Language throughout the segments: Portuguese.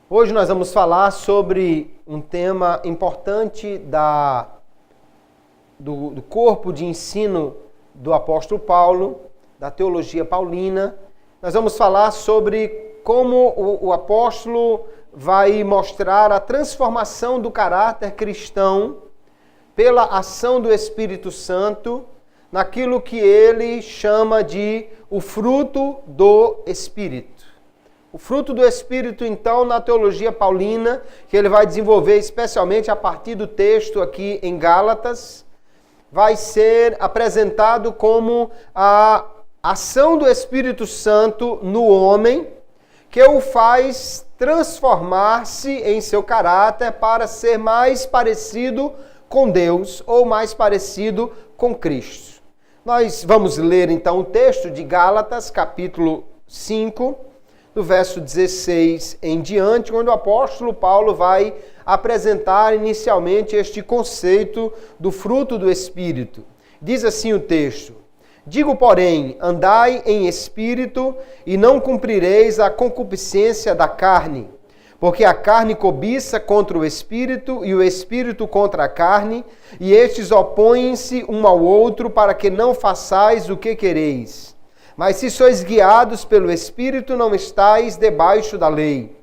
Hoje nós vamos falar sobre um tema importante do corpo de ensino do apóstolo Paulo, da teologia paulina. Nós vamos falar sobre como o apóstolo vai mostrar a transformação do caráter cristão pela ação do Espírito Santo naquilo que ele chama de o fruto do Espírito. O fruto do Espírito, então, na teologia paulina, que ele vai desenvolver especialmente a partir do texto aqui em Gálatas, vai ser apresentado como a ação do Espírito Santo no homem, que o faz transformar-se em seu caráter para ser mais parecido com Deus ou mais parecido com Cristo. Nós vamos ler, então, o texto de Gálatas, capítulo 5, do verso 16 em diante, onde o apóstolo Paulo vai apresentar inicialmente este conceito do fruto do Espírito. Diz assim o texto: digo, porém, andai em espírito e não cumprireis a concupiscência da carne, porque a carne cobiça contra o espírito e o espírito contra a carne, e estes opõem-se um ao outro para que não façais o que quereis. Mas se sois guiados pelo Espírito, não estáis debaixo da lei.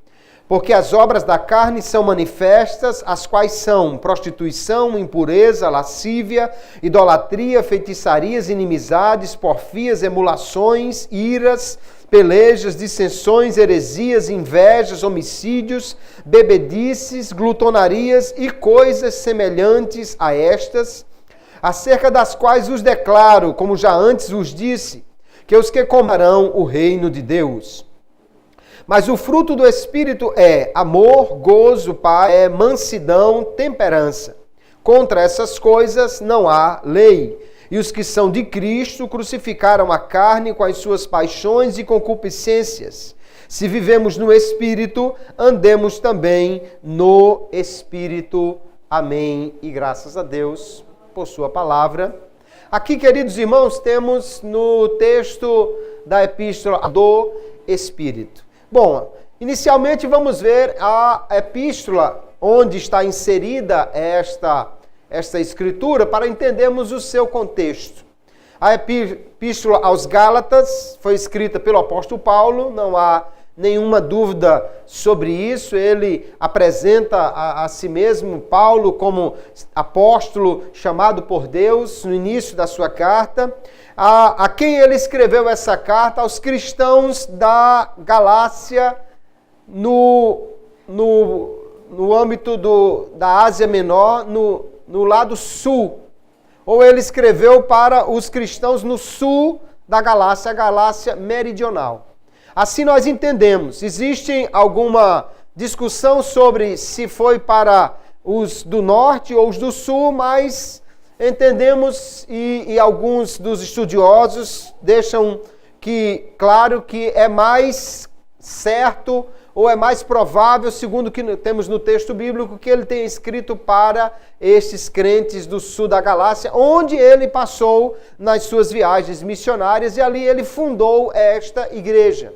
Porque as obras da carne são manifestas, as quais são prostituição, impureza, lascívia, idolatria, feitiçarias, inimizades, porfias, emulações, iras, pelejas, dissensões, heresias, invejas, homicídios, bebedices, glutonarias e coisas semelhantes a estas, acerca das quais vos declaro, como já antes vos disse, que os que comerão o reino de Deus. Mas o fruto do Espírito é amor, gozo, paz, mansidão, temperança. Contra essas coisas não há lei. E os que são de Cristo crucificaram a carne com as suas paixões e concupiscências. Se vivemos no Espírito, andemos também no Espírito. Amém. E graças a Deus por sua palavra. Aqui, queridos irmãos, temos no texto da Epístola do Espírito. Bom, inicialmente vamos ver a epístola onde está inserida esta escritura para entendermos o seu contexto. A Epístola aos Gálatas foi escrita pelo apóstolo Paulo, não há nenhuma dúvida sobre isso. Ele apresenta a si mesmo, Paulo, como apóstolo chamado por Deus no início da sua carta. A quem ele escreveu essa carta? Aos cristãos da Galácia, no âmbito da Ásia Menor, no lado sul. Ou ele escreveu para os cristãos no sul da Galácia, a Galácia meridional. Assim nós entendemos. Existe alguma discussão sobre se foi para os do norte ou os do sul, mas entendemos e alguns dos estudiosos deixam claro que é mais certo ou é mais provável, segundo o que temos no texto bíblico, que ele tenha escrito para estes crentes do sul da Galácia, onde ele passou nas suas viagens missionárias e ali ele fundou esta igreja.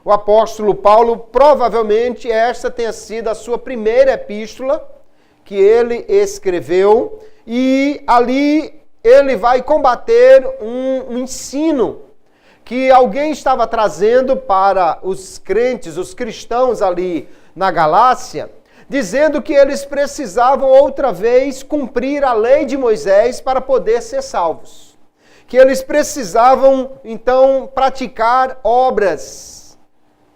O apóstolo Paulo, provavelmente esta tenha sido a sua primeira epístola que ele escreveu, e ali ele vai combater um ensino que alguém estava trazendo para os crentes, os cristãos ali na Galácia, dizendo que eles precisavam outra vez cumprir a lei de Moisés para poder ser salvos. Que eles precisavam, então, praticar obras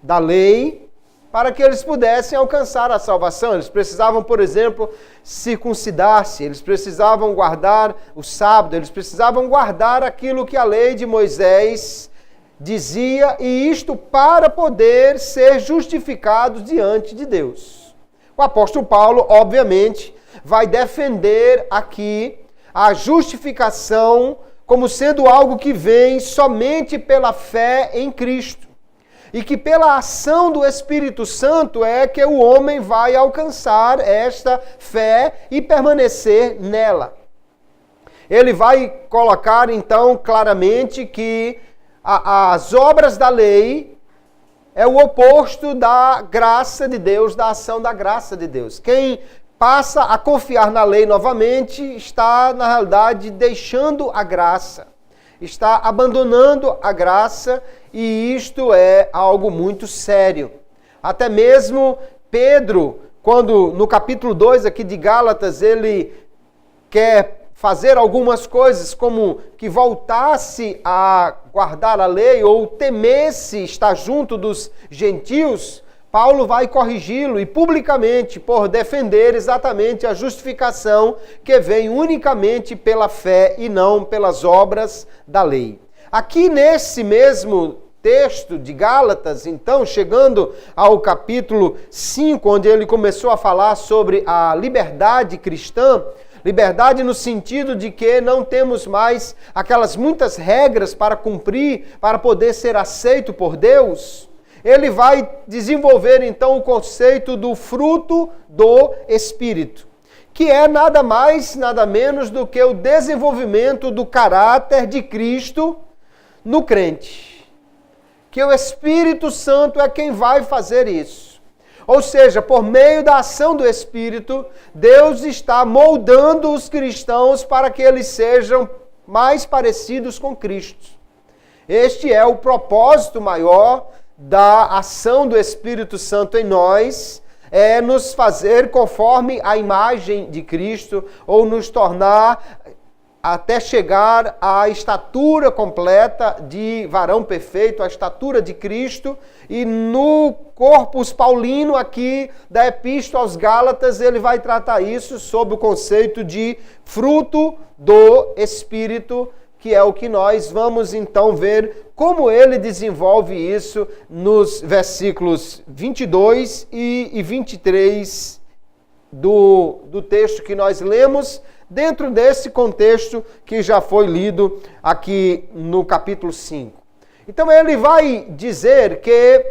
da lei para que eles pudessem alcançar a salvação. Eles precisavam, por exemplo, circuncidar-se, eles precisavam guardar o sábado, eles precisavam guardar aquilo que a lei de Moisés dizia, e isto para poder ser justificados diante de Deus. O apóstolo Paulo, obviamente, vai defender aqui a justificação como sendo algo que vem somente pela fé em Cristo. e que pela ação do Espírito Santo é que o homem vai alcançar esta fé e permanecer nela. Ele vai colocar então claramente que as obras da lei é o oposto da graça de Deus, da ação da graça de Deus. Quem passa a confiar na lei novamente está, na realidade, deixando a graça, está abandonando a graça, e isto é algo muito sério. Até mesmo Pedro, quando no capítulo 2 aqui de Gálatas, ele quer fazer algumas coisas como que voltasse a guardar a lei ou temesse estar junto dos gentios, Paulo vai corrigi-lo e publicamente por defender exatamente a justificação que vem unicamente pela fé e não pelas obras da lei. Aqui nesse mesmo texto de Gálatas, então, chegando ao capítulo 5, onde ele começou a falar sobre a liberdade cristã, liberdade no sentido de que não temos mais aquelas muitas regras para cumprir, para poder ser aceito por Deus. Ele vai desenvolver então o conceito do fruto do Espírito, que é nada mais, nada menos do que o desenvolvimento do caráter de Cristo no crente. Que o Espírito Santo é quem vai fazer isso. Ou seja, por meio da ação do Espírito, Deus está moldando os cristãos para que eles sejam mais parecidos com Cristo. Este é o propósito maior da ação do Espírito Santo em nós, é nos fazer conforme a imagem de Cristo, ou nos tornar até chegar à estatura completa de varão perfeito, à estatura de Cristo. E no corpus paulino aqui da Epístola aos Gálatas, ele vai tratar isso sob o conceito de fruto do Espírito, que é o que nós vamos então ver como ele desenvolve isso nos versículos 22 e 23 do texto que nós lemos, dentro desse contexto que já foi lido aqui no capítulo 5. Então ele vai dizer que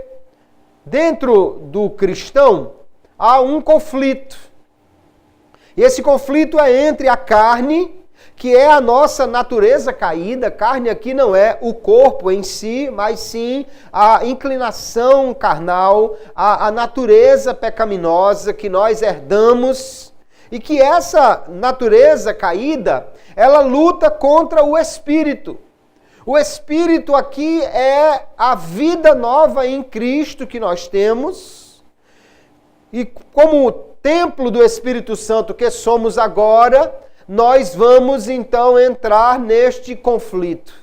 dentro do cristão há um conflito. E esse conflito é entre a carne, que é a nossa natureza caída. Carne aqui não é o corpo em si, mas sim a inclinação carnal, a natureza pecaminosa que nós herdamos. E que essa natureza caída, ela luta contra o Espírito. O Espírito aqui é a vida nova em Cristo que nós temos. E como templo do Espírito Santo que somos agora, nós vamos então entrar neste conflito.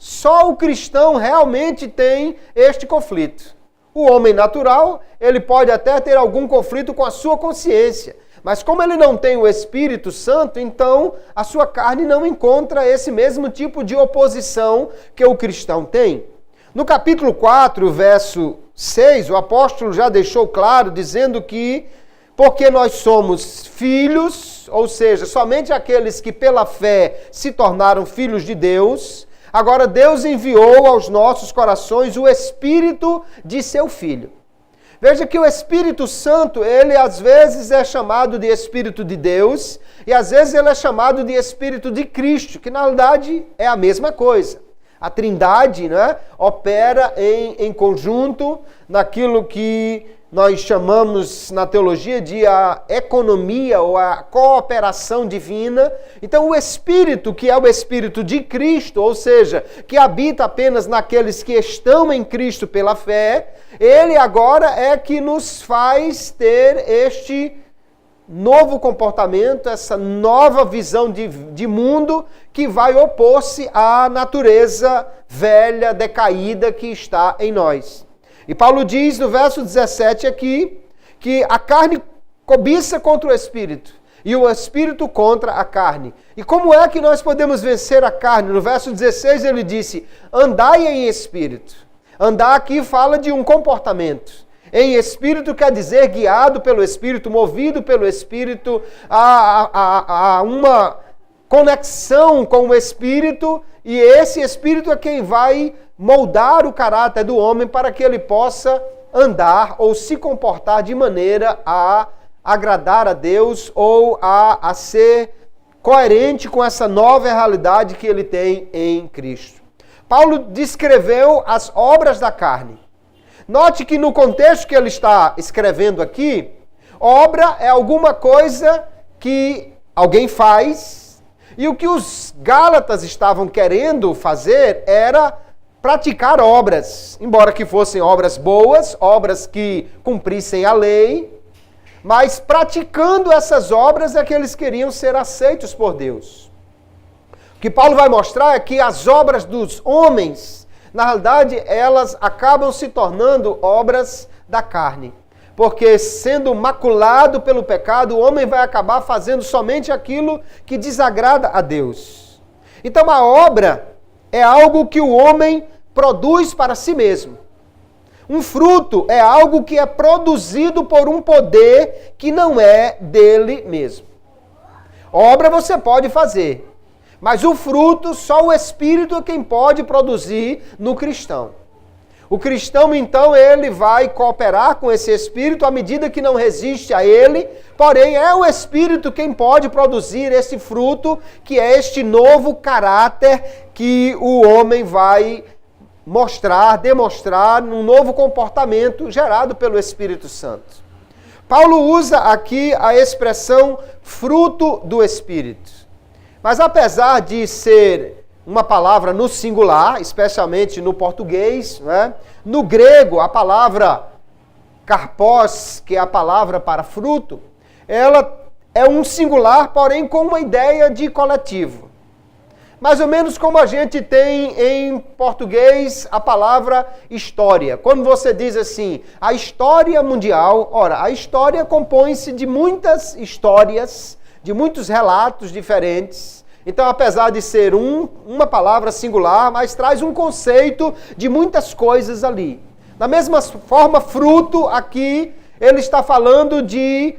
Só o cristão realmente tem este conflito. O homem natural, ele pode até ter algum conflito com a sua consciência. Mas como ele não tem o Espírito Santo, então a sua carne não encontra esse mesmo tipo de oposição que o cristão tem. No capítulo 4, verso 6, o apóstolo já deixou claro, dizendo que porque nós somos filhos, ou seja, somente aqueles que pela fé se tornaram filhos de Deus, agora Deus enviou aos nossos corações o Espírito de seu Filho. Veja que o Espírito Santo, ele às vezes é chamado de Espírito de Deus e às vezes ele é chamado de Espírito de Cristo, que na verdade é a mesma coisa. A Trindade, né, opera em conjunto naquilo que nós chamamos na teologia de a economia ou a cooperação divina. Então o Espírito, que é o Espírito de Cristo, ou seja, que habita apenas naqueles que estão em Cristo pela fé, ele agora é que nos faz ter este novo comportamento, essa nova visão de mundo que vai opor-se à natureza velha, decaída que está em nós. E Paulo diz no verso 17 aqui, que a carne cobiça contra o Espírito e o Espírito contra a carne. E como é que nós podemos vencer a carne? No verso 16 ele disse, andai em Espírito. Andar aqui fala de um comportamento. Em Espírito quer dizer guiado pelo Espírito, movido pelo Espírito, a uma conexão com o Espírito, e esse Espírito é quem vai moldar o caráter do homem para que ele possa andar ou se comportar de maneira a agradar a Deus ou a ser coerente com essa nova realidade que ele tem em Cristo. Paulo descreveu as obras da carne. Note que no contexto que ele está escrevendo aqui, obra é alguma coisa que alguém faz, e o que os Gálatas estavam querendo fazer era praticar obras, embora que fossem obras boas, obras que cumprissem a lei, mas praticando essas obras é que eles queriam ser aceitos por Deus. O que Paulo vai mostrar é que as obras dos homens, na realidade, elas acabam se tornando obras da carne. Porque sendo maculado pelo pecado, o homem vai acabar fazendo somente aquilo que desagrada a Deus. Então a obra é algo que o homem produz para si mesmo. Um fruto é algo que é produzido por um poder que não é dele mesmo. Obra você pode fazer, mas o fruto só o Espírito é quem pode produzir no cristão. O cristão, então, ele vai cooperar com esse Espírito à medida que não resiste a ele, porém é o Espírito quem pode produzir esse fruto, que é este novo caráter que o homem vai demonstrar num novo comportamento gerado pelo Espírito Santo. Paulo usa aqui a expressão fruto do Espírito. Mas apesar de ser uma palavra no singular, especialmente no português, né? No grego, a palavra karpos, que é a palavra para fruto, ela é um singular, porém com uma ideia de coletivo. Mais ou menos como a gente tem em português a palavra história. Quando você diz assim, a história mundial, ora, a história compõe-se de muitas histórias, de muitos relatos diferentes. Então, apesar de ser uma palavra singular, mas traz um conceito de muitas coisas ali. Da mesma forma, fruto aqui, ele está falando de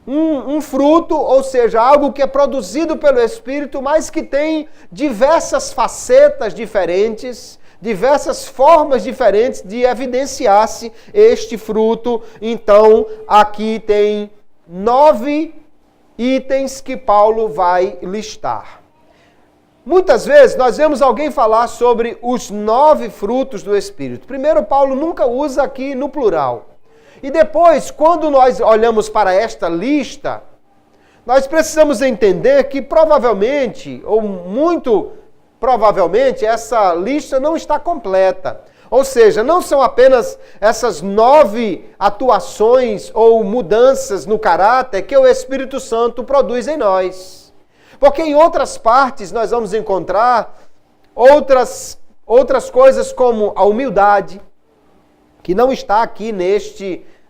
um fruto, ou seja, algo que é produzido pelo Espírito, mas que tem diversas facetas diferentes, diversas formas diferentes de evidenciar-se este fruto. Então, aqui tem 9 itens que Paulo vai listar. Muitas vezes nós vemos alguém falar sobre os 9 frutos do Espírito. Primeiro, Paulo nunca usa aqui no plural. E depois, quando nós olhamos para esta lista, nós precisamos entender que provavelmente, ou muito provavelmente, essa lista não está completa. Ou seja, não são apenas essas 9 atuações ou mudanças no caráter que o Espírito Santo produz em nós. Porque em outras partes nós vamos encontrar outras coisas como a humildade, que não está aqui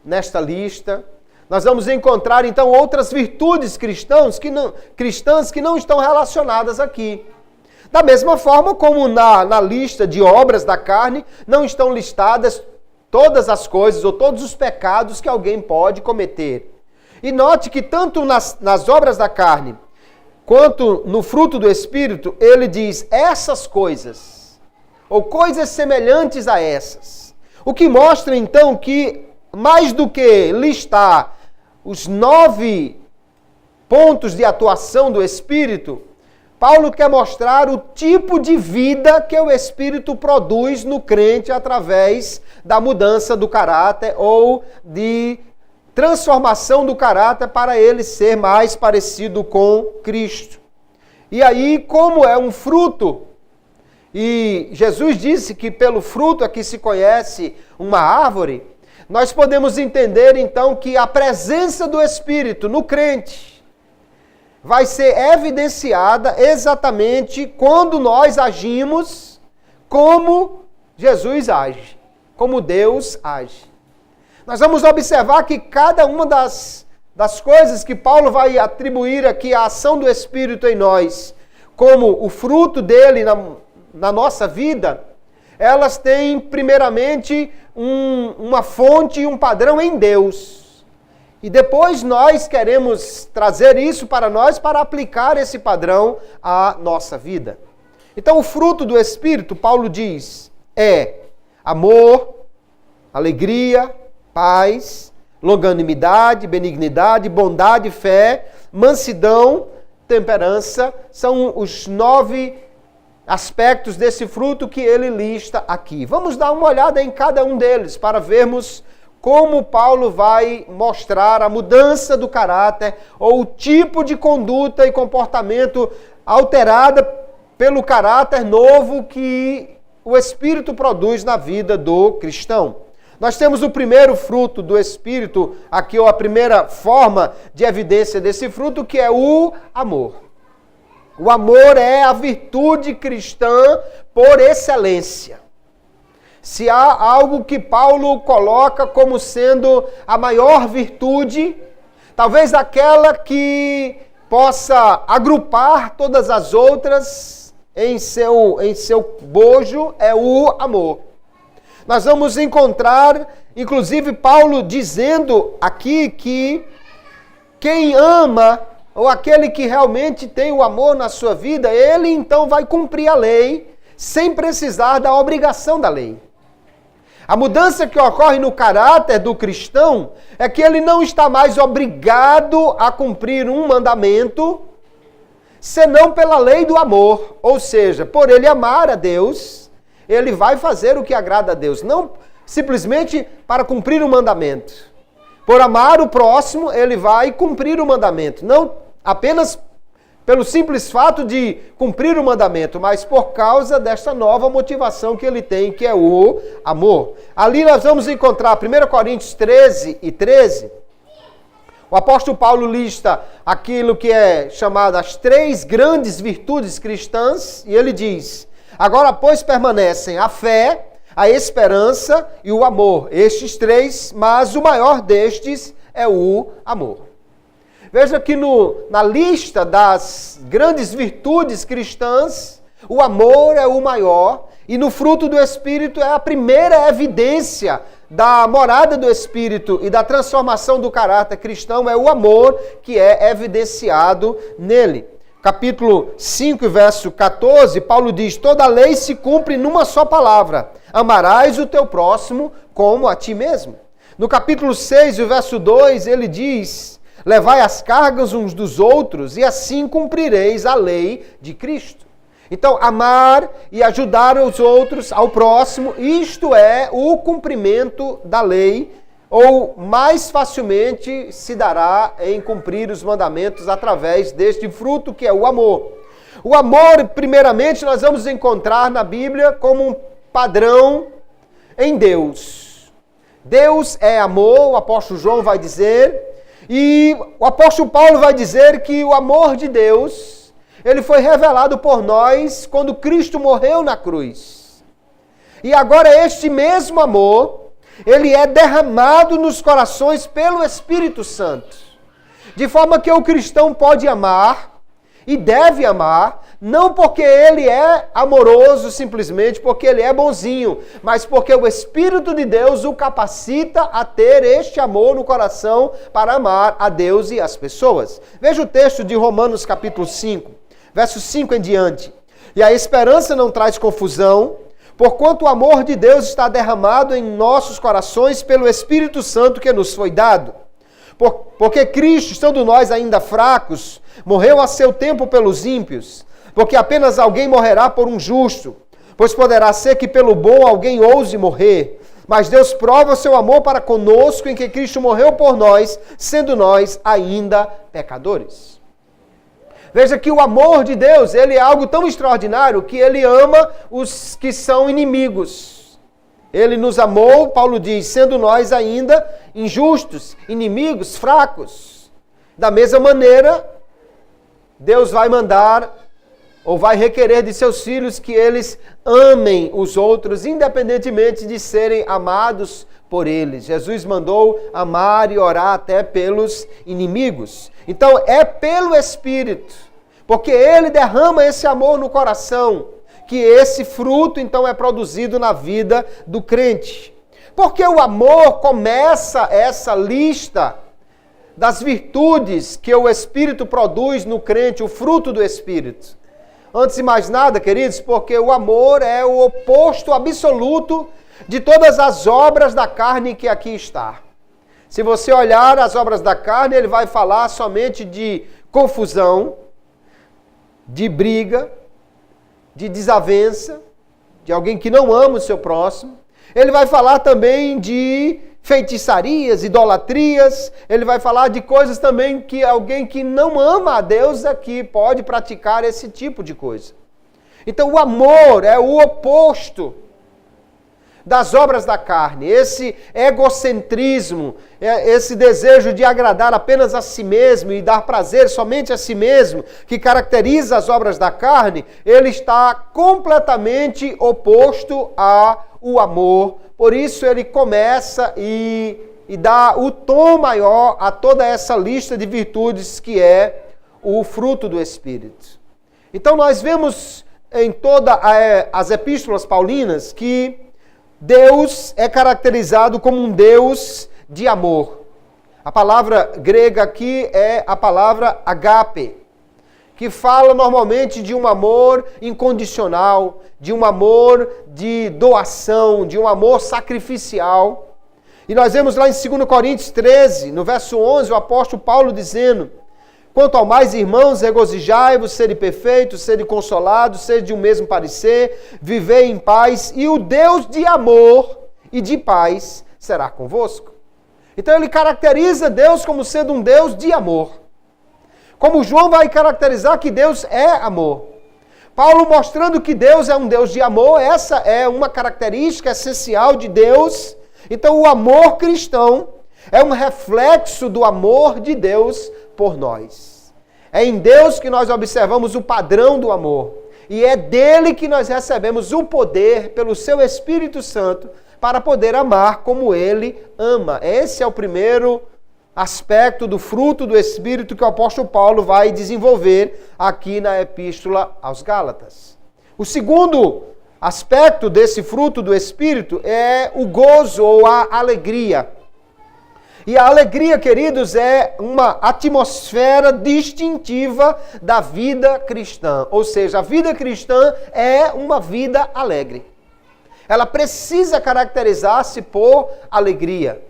nesta lista. Nós vamos encontrar então outras virtudes cristãs que não estão relacionadas aqui. Da mesma forma como na lista de obras da carne não estão listadas todas as coisas ou todos os pecados que alguém pode cometer. E note que tanto nas obras da carne quanto no fruto do Espírito, ele diz essas coisas, ou coisas semelhantes a essas. O que mostra então que, mais do que listar os 9 pontos de atuação do Espírito, Paulo quer mostrar o tipo de vida que o Espírito produz no crente através da mudança do caráter ou de transformação do caráter para ele ser mais parecido com Cristo. E aí, como é um fruto, e Jesus disse que pelo fruto é que se conhece uma árvore, nós podemos entender então que a presença do Espírito no crente vai ser evidenciada exatamente quando nós agimos como Jesus age, como Deus age. Nós vamos observar que cada uma das coisas que Paulo vai atribuir aqui à ação do Espírito em nós, como o fruto dele na nossa vida, elas têm primeiramente uma fonte e um padrão em Deus. E depois nós queremos trazer isso para nós para aplicar esse padrão à nossa vida. Então o fruto do Espírito, Paulo diz, é amor, alegria, paz, longanimidade, benignidade, bondade, fé, mansidão, temperança. São os 9 aspectos desse fruto que ele lista aqui. Vamos dar uma olhada em cada um deles para vermos como Paulo vai mostrar a mudança do caráter ou o tipo de conduta e comportamento alterada pelo caráter novo que o Espírito produz na vida do cristão. Nós temos o primeiro fruto do Espírito, aqui ou a primeira forma de evidência desse fruto, que é o amor. O amor é a virtude cristã por excelência. Se há algo que Paulo coloca como sendo a maior virtude, talvez aquela que possa agrupar todas as outras em seu bojo, é o amor. Nós vamos encontrar, inclusive, Paulo dizendo aqui que quem ama, ou aquele que realmente tem o amor na sua vida, ele então vai cumprir a lei sem precisar da obrigação da lei. A mudança que ocorre no caráter do cristão é que ele não está mais obrigado a cumprir um mandamento, senão pela lei do amor. Ou seja, por ele amar a Deus, ele vai fazer o que agrada a Deus. Não simplesmente para cumprir o mandamento. Por amar o próximo, ele vai cumprir o mandamento. Não apenas pelo simples fato de cumprir o mandamento, mas por causa desta nova motivação que ele tem, que é o amor. Ali nós vamos encontrar 1 Coríntios 13 e 13. O apóstolo Paulo lista aquilo que é chamado as 3 grandes virtudes cristãs, e ele diz: agora, pois, permanecem a fé, a esperança e o amor. Estes 3, mas o maior destes é o amor. Veja que na lista das grandes virtudes cristãs, o amor é o maior, e no fruto do Espírito é a primeira evidência da morada do Espírito e da transformação do caráter cristão, é o amor que é evidenciado nele. Capítulo 5, verso 14, Paulo diz: toda a lei se cumpre numa só palavra: amarás o teu próximo como a ti mesmo. No capítulo 6, o verso 2, ele diz: levai as cargas uns dos outros e assim cumprireis a lei de Cristo. Então, amar e ajudar os outros, ao próximo, isto é o cumprimento da lei, ou mais facilmente se dará em cumprir os mandamentos através deste fruto que é o amor. O amor, primeiramente, nós vamos encontrar na Bíblia como um padrão em Deus. Deus é amor, o apóstolo João vai dizer, e o apóstolo Paulo vai dizer que o amor de Deus, ele foi revelado por nós quando Cristo morreu na cruz. E agora este mesmo amor, ele é derramado nos corações pelo Espírito Santo. De forma que o cristão pode amar e deve amar, não porque ele é amoroso simplesmente, porque ele é bonzinho, mas porque o Espírito de Deus o capacita a ter este amor no coração para amar a Deus e as pessoas. Veja o texto de Romanos capítulo 5, verso 5 em diante. E a esperança não traz confusão, porquanto o amor de Deus está derramado em nossos corações pelo Espírito Santo que nos foi dado. Porque Cristo, estando nós ainda fracos, morreu a seu tempo pelos ímpios. Porque apenas alguém morrerá por um justo, pois poderá ser que pelo bom alguém ouse morrer. Mas Deus prova o seu amor para conosco em que Cristo morreu por nós, sendo nós ainda pecadores. Veja que o amor de Deus, ele é algo tão extraordinário que ele ama os que são inimigos. Ele nos amou, Paulo diz, sendo nós ainda injustos, inimigos, fracos. Da mesma maneira, Deus vai mandar ou vai requerer de seus filhos que eles amem os outros, independentemente de serem amados por eles. Jesus mandou amar e orar até pelos inimigos. Então, é pelo Espírito, porque Ele derrama esse amor no coração, que esse fruto, então, é produzido na vida do crente. Porque o amor começa essa lista das virtudes que o Espírito produz no crente, o fruto do Espírito. Antes de mais nada, queridos, porque o amor é o oposto absoluto de todas as obras da carne que aqui está. Se você olhar as obras da carne, ele vai falar somente de confusão, de briga, de desavença, de alguém que não ama o seu próximo. Ele vai falar também de feitiçarias, idolatrias. Ele vai falar de coisas também que alguém que não ama a Deus aqui pode praticar esse tipo de coisa. Então o amor é o oposto das obras da carne, esse egocentrismo, esse desejo de agradar apenas a si mesmo e dar prazer somente a si mesmo, que caracteriza as obras da carne, ele está completamente oposto ao amor. Por isso ele começa e dá o tom maior a toda essa lista de virtudes que é o fruto do Espírito. Então nós vemos em todas as epístolas paulinas que Deus é caracterizado como um Deus de amor. A palavra grega aqui é a palavra agape, que fala normalmente de um amor incondicional, de um amor de doação, de um amor sacrificial. E nós vemos lá em 2 Coríntios 13, no verso 11, o apóstolo Paulo dizendo: quanto ao mais, irmãos, regozijai-vos, sede perfeitos, sede consolados, sede de um mesmo parecer, vivei em paz, e o Deus de amor e de paz será convosco. Então ele caracteriza Deus como sendo um Deus de amor. Como João vai caracterizar que Deus é amor. Paulo mostrando que Deus é um Deus de amor, essa é uma característica essencial de Deus. Então o amor cristão é um reflexo do amor de Deus por nós. É em Deus que nós observamos o padrão do amor. E é dele que nós recebemos o poder, pelo seu Espírito Santo, para poder amar como ele ama. Esse é o primeiro aspecto do fruto do Espírito que o apóstolo Paulo vai desenvolver aqui na Epístola aos Gálatas. O segundo aspecto desse fruto do Espírito é o gozo ou a alegria. E a alegria, queridos, é uma atmosfera distintiva da vida cristã. Ou seja, a vida cristã é uma vida alegre. Ela precisa caracterizar-se por alegria.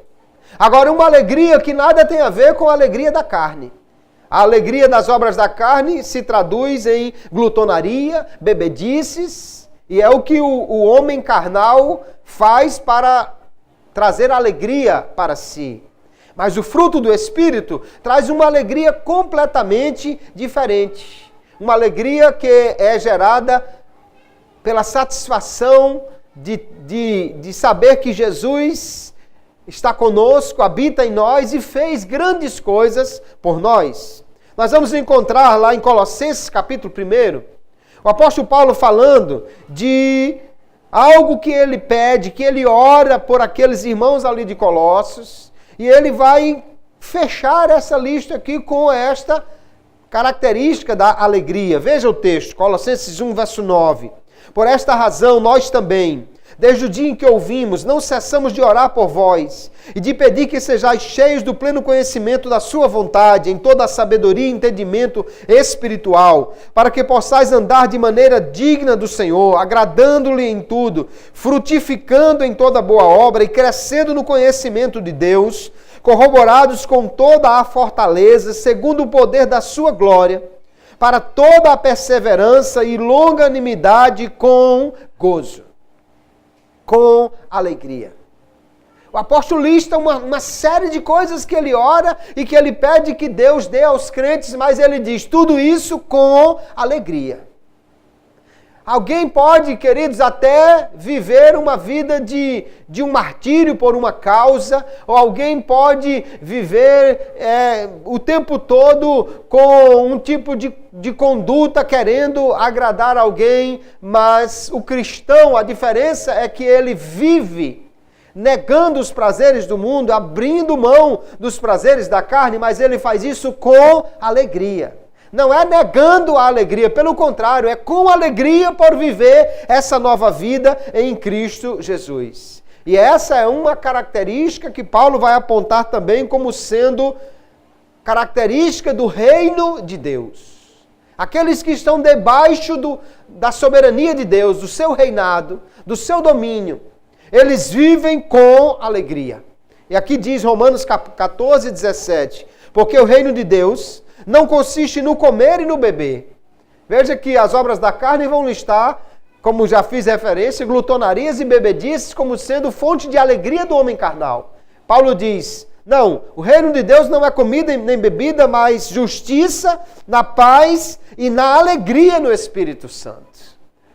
Agora, uma alegria que nada tem a ver com a alegria da carne. A alegria das obras da carne se traduz em glutonaria, bebedices, e é o que o homem carnal faz para trazer alegria para si. Mas o fruto do Espírito traz uma alegria completamente diferente. Uma alegria que é gerada pela satisfação de saber que Jesus está conosco, habita em nós e fez grandes coisas por nós. Nós vamos encontrar lá em Colossenses capítulo 1, o apóstolo Paulo falando de algo que ele pede, que ele ora por aqueles irmãos ali de Colossos. E ele vai fechar essa lista aqui com esta característica da alegria. Veja o texto, Colossenses 1, verso 9. Por esta razão, nós também, desde o dia em que ouvimos, não cessamos de orar por vós e de pedir que sejais cheios do pleno conhecimento da sua vontade, em toda a sabedoria e entendimento espiritual, para que possais andar de maneira digna do Senhor, agradando-lhe em tudo, frutificando em toda boa obra e crescendo no conhecimento de Deus, corroborados com toda a fortaleza, segundo o poder da sua glória, para toda a perseverança e longanimidade com gozo, com alegria. O apóstolo lista uma série de coisas que ele ora e que ele pede que Deus dê aos crentes, mas ele diz tudo isso com alegria. Alguém pode, queridos, até viver uma vida de um martírio por uma causa, ou alguém pode viver o tempo todo com um tipo de conduta querendo agradar alguém, mas o cristão, a diferença é que ele vive negando os prazeres do mundo, abrindo mão dos prazeres da carne, mas ele faz isso com alegria. Não é negando a alegria, pelo contrário, é com alegria por viver essa nova vida em Cristo Jesus. E essa é uma característica que Paulo vai apontar também como sendo característica do reino de Deus. aqueles que estão debaixo da soberania de Deus, do seu reinado, do seu domínio, eles vivem com alegria. E aqui diz Romanos 14, 17, porque o reino de Deus não consiste no comer e no beber. Veja que as obras da carne vão listar, como já fiz referência, glutonarias e bebedices como sendo fonte de alegria do homem carnal. Paulo diz, não, o reino de Deus não é comida nem bebida, mas justiça, na paz e na alegria no Espírito Santo.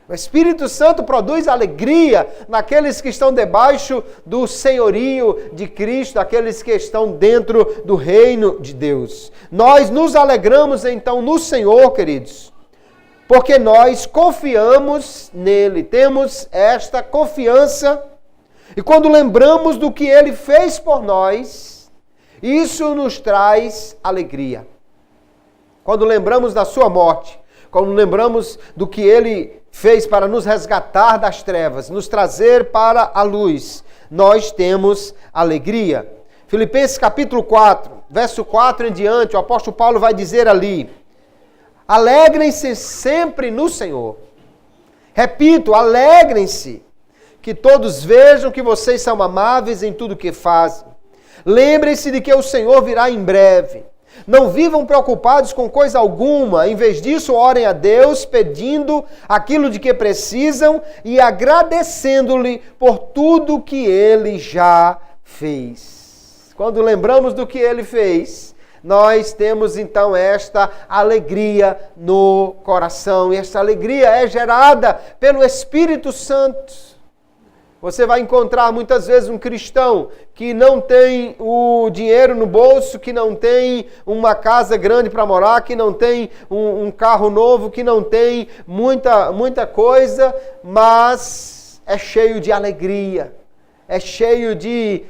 O Espírito Santo produz alegria naqueles que estão debaixo do senhorio de Cristo, aqueles que estão dentro do reino de Deus. Nós nos alegramos então no Senhor, queridos, porque nós confiamos nele, temos esta confiança, e quando lembramos do que ele fez por nós, isso nos traz alegria. Quando lembramos da sua morte, quando lembramos do que ele fez para nos resgatar das trevas, nos trazer para a luz, nós temos alegria. Filipenses capítulo 4, verso 4 em diante, o apóstolo Paulo vai dizer ali, alegrem-se sempre no Senhor. Repito, alegrem-se, que todos vejam que vocês são amáveis em tudo que fazem. Lembrem-se de que o Senhor virá em breve. Não vivam preocupados com coisa alguma. Em vez disso, orem a Deus, pedindo aquilo de que precisam e agradecendo-lhe por tudo que Ele já fez. Quando lembramos do que Ele fez, nós temos então esta alegria no coração. E esta alegria é gerada pelo Espírito Santo. Você vai encontrar muitas vezes um cristão que não tem o dinheiro no bolso, que não tem uma casa grande para morar, que não tem um carro novo, que não tem muita coisa, mas é cheio de alegria, é cheio de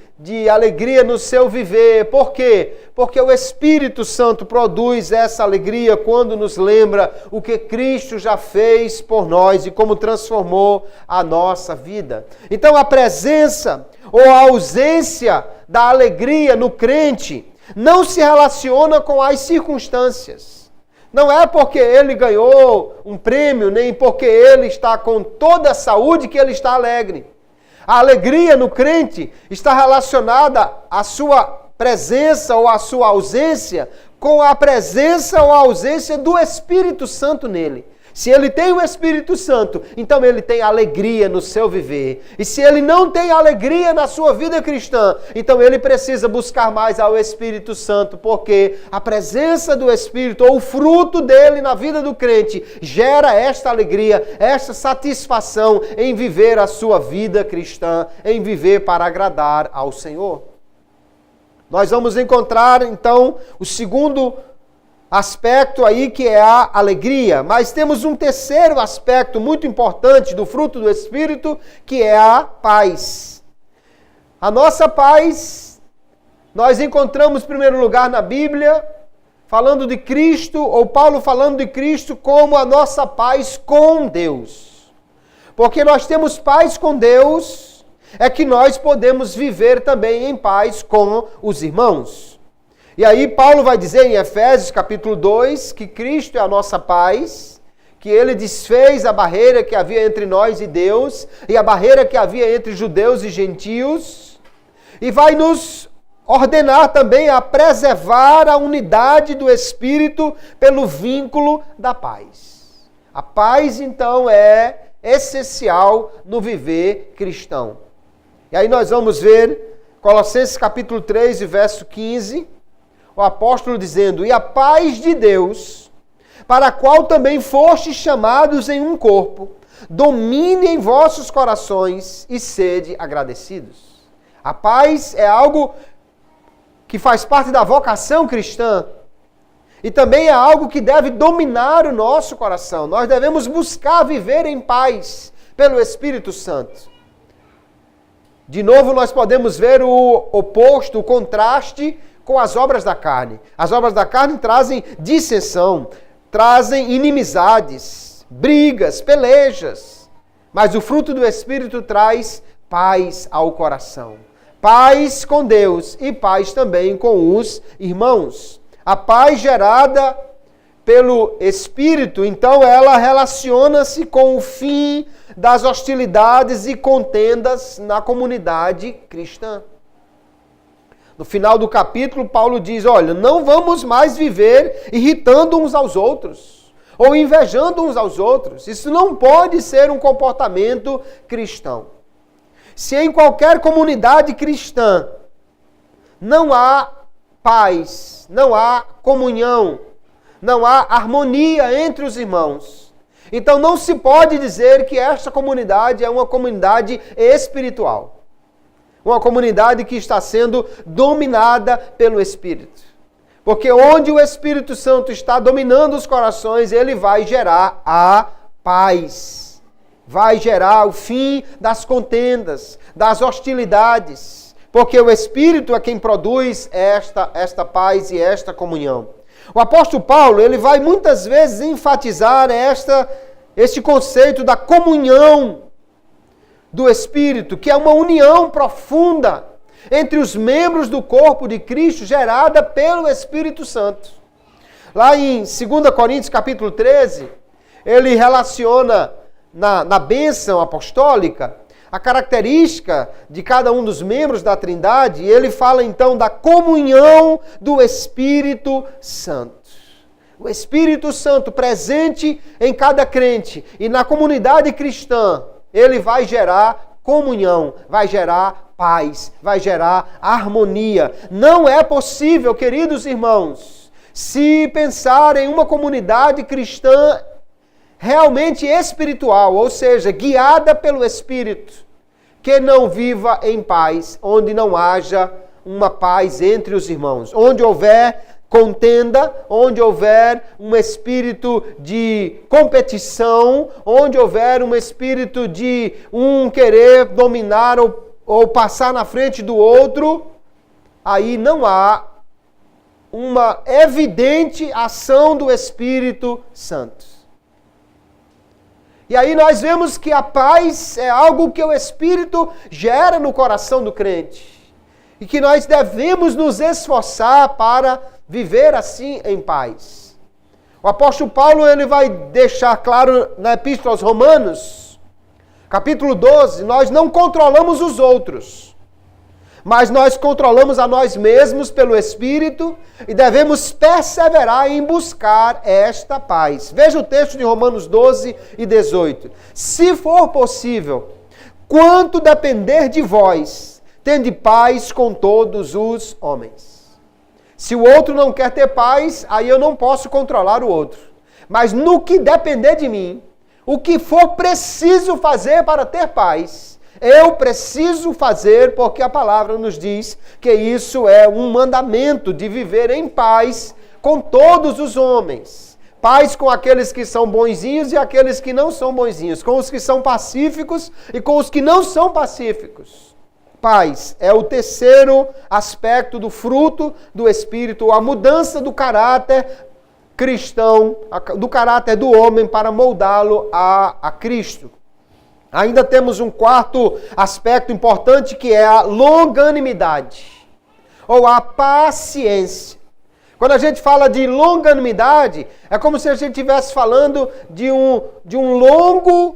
alegria no seu viver. Por quê? Porque o Espírito Santo produz essa alegria quando nos lembra o que Cristo já fez por nós e como transformou a nossa vida. Então a presença ou a ausência da alegria no crente não se relaciona com as circunstâncias. Não é porque ele ganhou um prêmio, nem porque ele está com toda a saúde que ele está alegre. A alegria no crente está relacionada à sua presença ou à sua ausência com a presença ou a ausência do Espírito Santo nele. Se ele tem o Espírito Santo, então ele tem alegria no seu viver. E se ele não tem alegria na sua vida cristã, então ele precisa buscar mais ao Espírito Santo, porque a presença do Espírito, ou o fruto dele na vida do crente, gera esta alegria, esta satisfação em viver a sua vida cristã, em viver para agradar ao Senhor. Nós vamos encontrar, então, o segundo aspecto aí, que é a alegria. Mas temos um terceiro aspecto muito importante do fruto do Espírito, que é a paz. A nossa paz, nós encontramos em primeiro lugar na Bíblia, falando de Cristo, ou Paulo falando de Cristo como a nossa paz com Deus. Porque nós temos paz com Deus, é que nós podemos viver também em paz com os irmãos. E aí Paulo vai dizer em Efésios capítulo 2 que Cristo é a nossa paz, que ele desfez a barreira que havia entre nós e Deus, e a barreira que havia entre judeus e gentios, e vai nos ordenar também a preservar a unidade do Espírito pelo vínculo da paz. A paz, então, é essencial no viver cristão. E aí nós vamos ver Colossenses capítulo 3, verso 15, o apóstolo dizendo, e a paz de Deus, para a qual também fostes chamados em um corpo, domine em vossos corações e sede agradecidos. A paz é algo que faz parte da vocação cristã e também é algo que deve dominar o nosso coração. Nós devemos buscar viver em paz pelo Espírito Santo. De novo, nós podemos ver o oposto, o contraste com as obras da carne. As obras da carne trazem dissensão, trazem inimizades, brigas, pelejas. Mas o fruto do Espírito traz paz ao coração. Paz com Deus e paz também com os irmãos. A paz gerada pelo Espírito, então ela relaciona-se com o fim das hostilidades e contendas na comunidade cristã. No final do capítulo, Paulo diz, olha, não vamos mais viver irritando uns aos outros, ou invejando uns aos outros. Isso não pode ser um comportamento cristão. Se em qualquer comunidade cristã não há paz, não há comunhão, não há harmonia entre os irmãos, então não se pode dizer que esta comunidade é uma comunidade espiritual. Uma comunidade que está sendo dominada pelo Espírito. Porque onde o Espírito Santo está dominando os corações, ele vai gerar a paz. Vai gerar o fim das contendas, das hostilidades. Porque o Espírito é quem produz esta paz e esta comunhão. O apóstolo Paulo, ele vai muitas vezes enfatizar este conceito da comunhão do Espírito, que é uma união profunda entre os membros do corpo de Cristo, gerada pelo Espírito Santo. Lá em 2 Coríntios capítulo 13, ele relaciona na bênção apostólica a característica de cada um dos membros da Trindade, e ele fala então da comunhão do Espírito Santo. O Espírito Santo presente em cada crente e na comunidade cristã, ele vai gerar comunhão, vai gerar paz, vai gerar harmonia. Não é possível, queridos irmãos, se pensar em uma comunidade cristã realmente espiritual, ou seja, guiada pelo Espírito, que não viva em paz, onde não haja uma paz entre os irmãos. Onde houver contenda, onde houver um espírito de competição, onde houver um espírito de um querer dominar ou passar na frente do outro, aí não há uma evidente ação do Espírito Santo. E aí nós vemos que a paz é algo que o Espírito gera no coração do crente. E que nós devemos nos esforçar para viver assim em paz. O apóstolo Paulo ele vai deixar claro na Epístola aos Romanos, capítulo 12, nós não controlamos os outros, mas nós controlamos a nós mesmos pelo Espírito e devemos perseverar em buscar esta paz. Veja o texto de Romanos 12 e 18. Se for possível, quanto depender de vós, tende paz com todos os homens. Se o outro não quer ter paz, aí eu não posso controlar o outro. Mas no que depender de mim, o que for preciso fazer para ter paz, eu preciso fazer, porque a palavra nos diz que isso é um mandamento de viver em paz com todos os homens. Paz com aqueles que são bonzinhos e aqueles que não são bonzinhos, com os que são pacíficos e com os que não são pacíficos. Paz é o terceiro aspecto do fruto do Espírito, a mudança do caráter cristão, do caráter do homem para moldá-lo a Cristo. Ainda temos um quarto aspecto importante que é a longanimidade, ou a paciência. Quando a gente fala de longanimidade, é como se a gente estivesse falando de um longo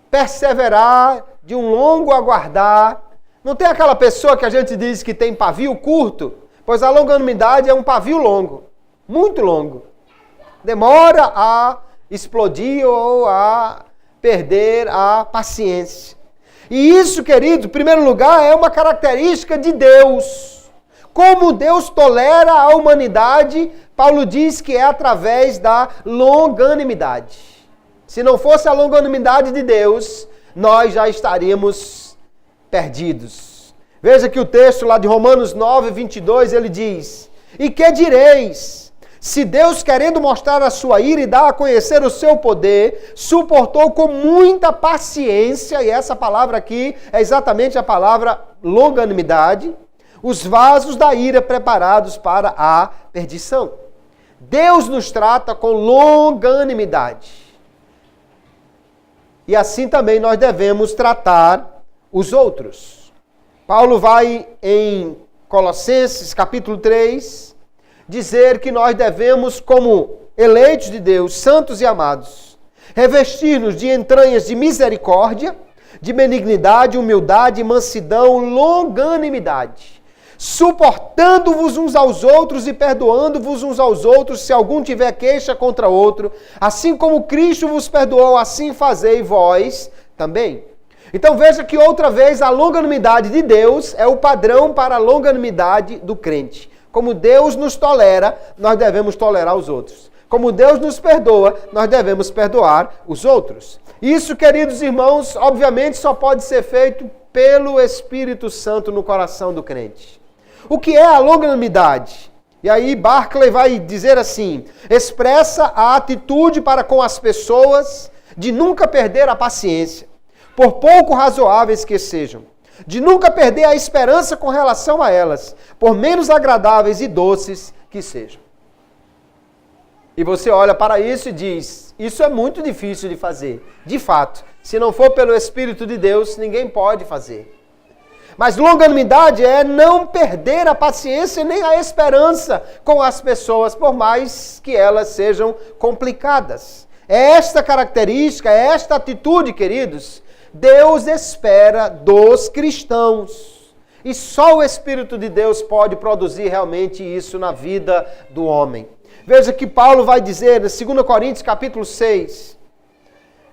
perseverar, de um longo aguardar. Não tem aquela pessoa que a gente diz que tem pavio curto? Pois a longanimidade é um pavio longo, muito longo. Demora a explodir ou a perder a paciência. E isso, querido, em primeiro lugar, é uma característica de Deus. Como Deus tolera a humanidade, Paulo diz que é através da longanimidade. Se não fosse a longanimidade de Deus, nós já estaríamos perdidos. Veja que o texto lá de Romanos 9, 22, ele diz: E que direis? Se Deus, querendo mostrar a sua ira e dar a conhecer o seu poder, suportou com muita paciência, e essa palavra aqui é exatamente a palavra longanimidade, os vasos da ira preparados para a perdição. Deus nos trata com longanimidade. E assim também nós devemos tratar os outros. Paulo vai em Colossenses capítulo 3, dizer que nós devemos, como eleitos de Deus, santos e amados, revestir-nos de entranhas de misericórdia, de benignidade, humildade, mansidão, longanimidade, suportando-vos uns aos outros e perdoando-vos uns aos outros, se algum tiver queixa contra outro, assim como Cristo vos perdoou, assim fazei vós também. Então veja que outra vez a longanimidade de Deus é o padrão para a longanimidade do crente. Como Deus nos tolera, nós devemos tolerar os outros. Como Deus nos perdoa, nós devemos perdoar os outros. Isso, queridos irmãos, obviamente só pode ser feito pelo Espírito Santo no coração do crente. O que é a longanimidade? E aí Barclay vai dizer assim: expressa a atitude para com as pessoas de nunca perder a paciência, por pouco razoáveis que sejam, de nunca perder a esperança com relação a elas, por menos agradáveis e doces que sejam. E você olha para isso e diz, isso é muito difícil de fazer. De fato, se não for pelo Espírito de Deus, ninguém pode fazer. Mas longanimidade é não perder a paciência nem a esperança com as pessoas, por mais que elas sejam complicadas. É esta característica, é esta atitude, queridos, Deus espera dos cristãos. E só o Espírito de Deus pode produzir realmente isso na vida do homem. Veja que Paulo vai dizer, em 2 Coríntios capítulo 6,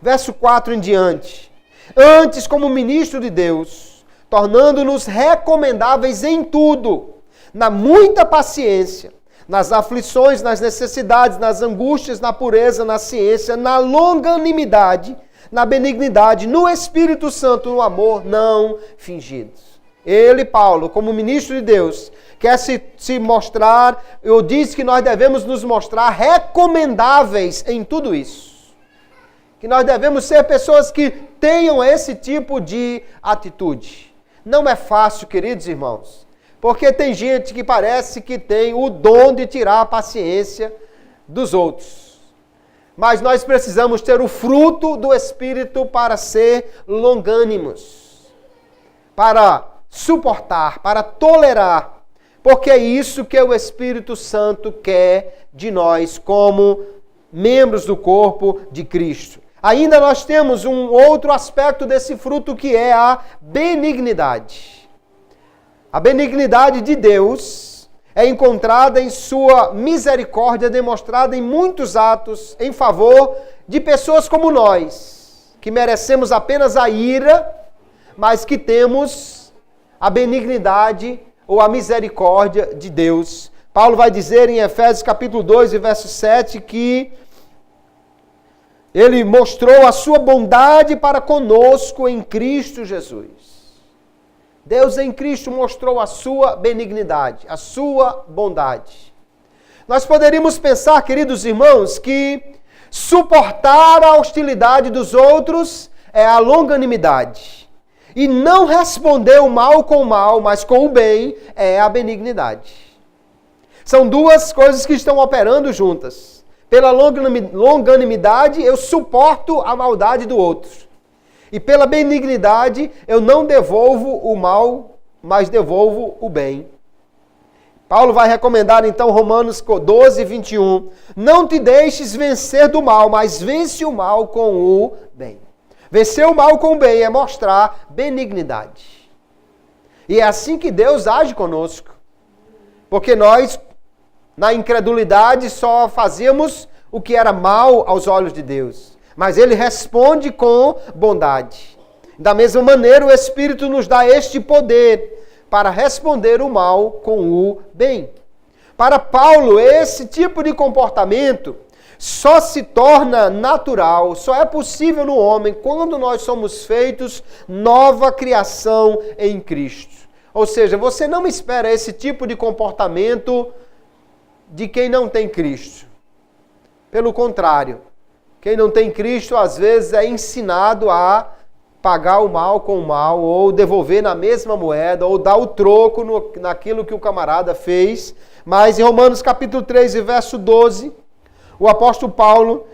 verso 4 em diante: antes, como ministro de Deus, tornando-nos recomendáveis em tudo, na muita paciência, nas aflições, nas necessidades, nas angústias, na pureza, na ciência, na longanimidade, na benignidade, no Espírito Santo, no amor não fingidos. Ele, Paulo, como ministro de Deus, quer se mostrar, eu disse que nós devemos nos mostrar recomendáveis em tudo isso. Que nós devemos ser pessoas que tenham esse tipo de atitude. Não é fácil, queridos irmãos, porque tem gente que parece que tem o dom de tirar a paciência dos outros. Mas nós precisamos ter o fruto do Espírito para ser longânimos, para suportar, para tolerar, porque é isso que o Espírito Santo quer de nós como membros do corpo de Cristo. Ainda nós temos um outro aspecto desse fruto que é a benignidade. A benignidade de Deus é encontrada em sua misericórdia, demonstrada em muitos atos em favor de pessoas como nós, que merecemos apenas a ira, mas que temos a benignidade ou a misericórdia de Deus. Paulo vai dizer em Efésios capítulo 2, verso 7, que ele mostrou a sua bondade para conosco em Cristo Jesus. Deus em Cristo mostrou a sua benignidade, a sua bondade. Nós poderíamos pensar, queridos irmãos, que suportar a hostilidade dos outros é a longanimidade. E não responder o mal com o mal, mas com o bem, é a benignidade. São duas coisas que estão operando juntas. Pela longanimidade, eu suporto a maldade do outro. E pela benignidade, eu não devolvo o mal, mas devolvo o bem. Paulo vai recomendar então Romanos 12, 21. Não te deixes vencer do mal, mas vence o mal com o bem. Vencer o mal com o bem é mostrar benignidade. E é assim que Deus age conosco. Porque nós, na incredulidade, só fazíamos o que era mal aos olhos de Deus. Mas Ele responde com bondade. Da mesma maneira, o Espírito nos dá este poder para responder o mal com o bem. Para Paulo, esse tipo de comportamento só se torna natural, só é possível no homem quando nós somos feitos nova criação em Cristo. Ou seja, você não espera esse tipo de comportamento de quem não tem Cristo. Pelo contrário, quem não tem Cristo às vezes é ensinado a pagar o mal com o mal, ou devolver na mesma moeda, ou dar o troco naquilo que o camarada fez. Mas em Romanos capítulo 3, verso 12... o apóstolo Paulo,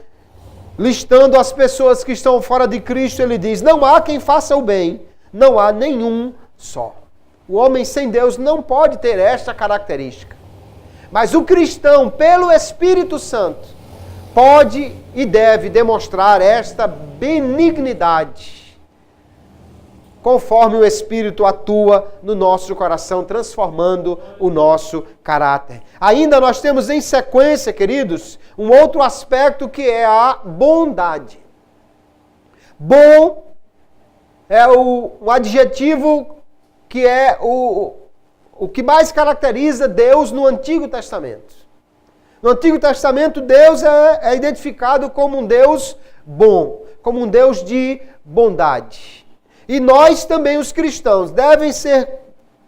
listando as pessoas que estão fora de Cristo, ele diz: não há quem faça o bem, não há nenhum só. O homem sem Deus não pode ter esta característica. Mas o cristão, pelo Espírito Santo, pode e deve demonstrar esta benignidade, conforme o Espírito atua no nosso coração, transformando o nosso caráter. Ainda nós temos em sequência, queridos, um outro aspecto que é a bondade. Bom é o adjetivo que é o que mais caracteriza Deus no Antigo Testamento. No Antigo Testamento, Deus é identificado como um Deus bom, como um Deus de bondade. E nós também, os cristãos,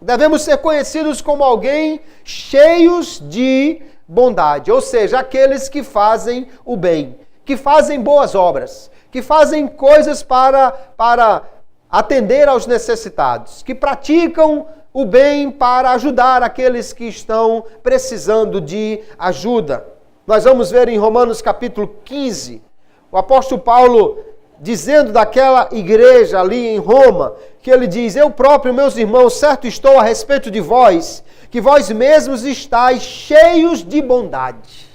devemos ser conhecidos como alguém cheios de bondade, ou seja, aqueles que fazem o bem, que fazem boas obras, que fazem coisas para atender aos necessitados, que praticam o bem para ajudar aqueles que estão precisando de ajuda. Nós vamos ver em Romanos capítulo 15, o apóstolo Paulo dizendo daquela igreja ali em Roma, que ele diz: eu próprio, meus irmãos, certo estou a respeito de vós, que vós mesmos estáis cheios de bondade.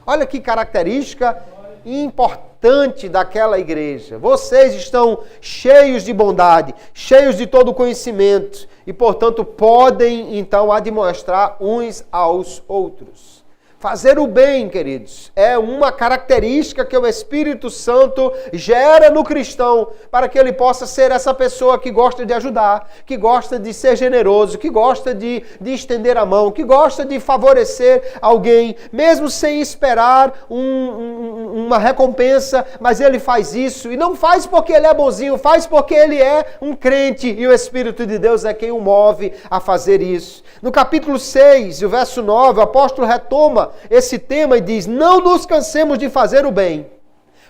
Olha que característica importante daquela igreja. Vocês estão cheios de bondade, cheios de todo conhecimento e, portanto, podem então admoestar uns aos outros. Fazer o bem, queridos, é uma característica que o Espírito Santo gera no cristão para que ele possa ser essa pessoa que gosta de ajudar, que gosta de ser generoso, que gosta de estender a mão, que gosta de favorecer alguém, mesmo sem esperar uma recompensa, mas ele faz isso, e não faz porque ele é bonzinho, faz porque ele é um crente, e o Espírito de Deus é quem o move a fazer isso. No capítulo 6, o verso 9, o apóstolo retoma esse tema e diz: não nos cansemos de fazer o bem,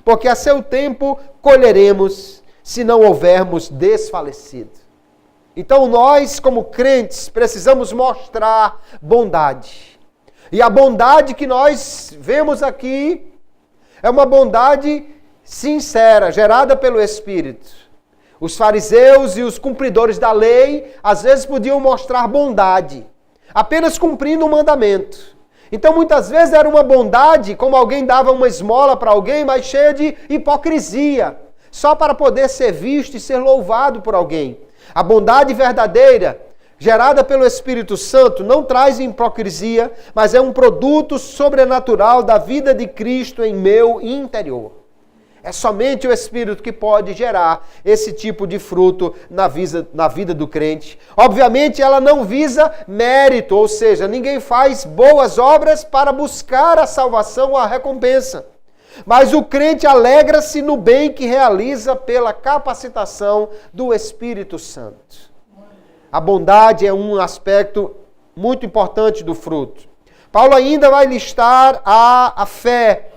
porque a seu tempo colheremos, se não houvermos desfalecido. Então nós, como crentes, precisamos mostrar bondade. E a bondade que nós vemos aqui é uma bondade sincera, gerada pelo Espírito. Os fariseus e os cumpridores da lei, às vezes, podiam mostrar bondade, apenas cumprindo um mandamento. Então, muitas vezes era uma bondade, como alguém dava uma esmola para alguém, mas cheia de hipocrisia, só para poder ser visto e ser louvado por alguém. A bondade verdadeira, gerada pelo Espírito Santo, não traz hipocrisia, mas é um produto sobrenatural da vida de Cristo em meu interior. É somente o Espírito que pode gerar esse tipo de fruto na vida do crente. Obviamente, ela não visa mérito, ou seja, ninguém faz boas obras para buscar a salvação ou a recompensa. Mas o crente alegra-se no bem que realiza pela capacitação do Espírito Santo. A bondade é um aspecto muito importante do fruto. Paulo ainda vai listar a fé,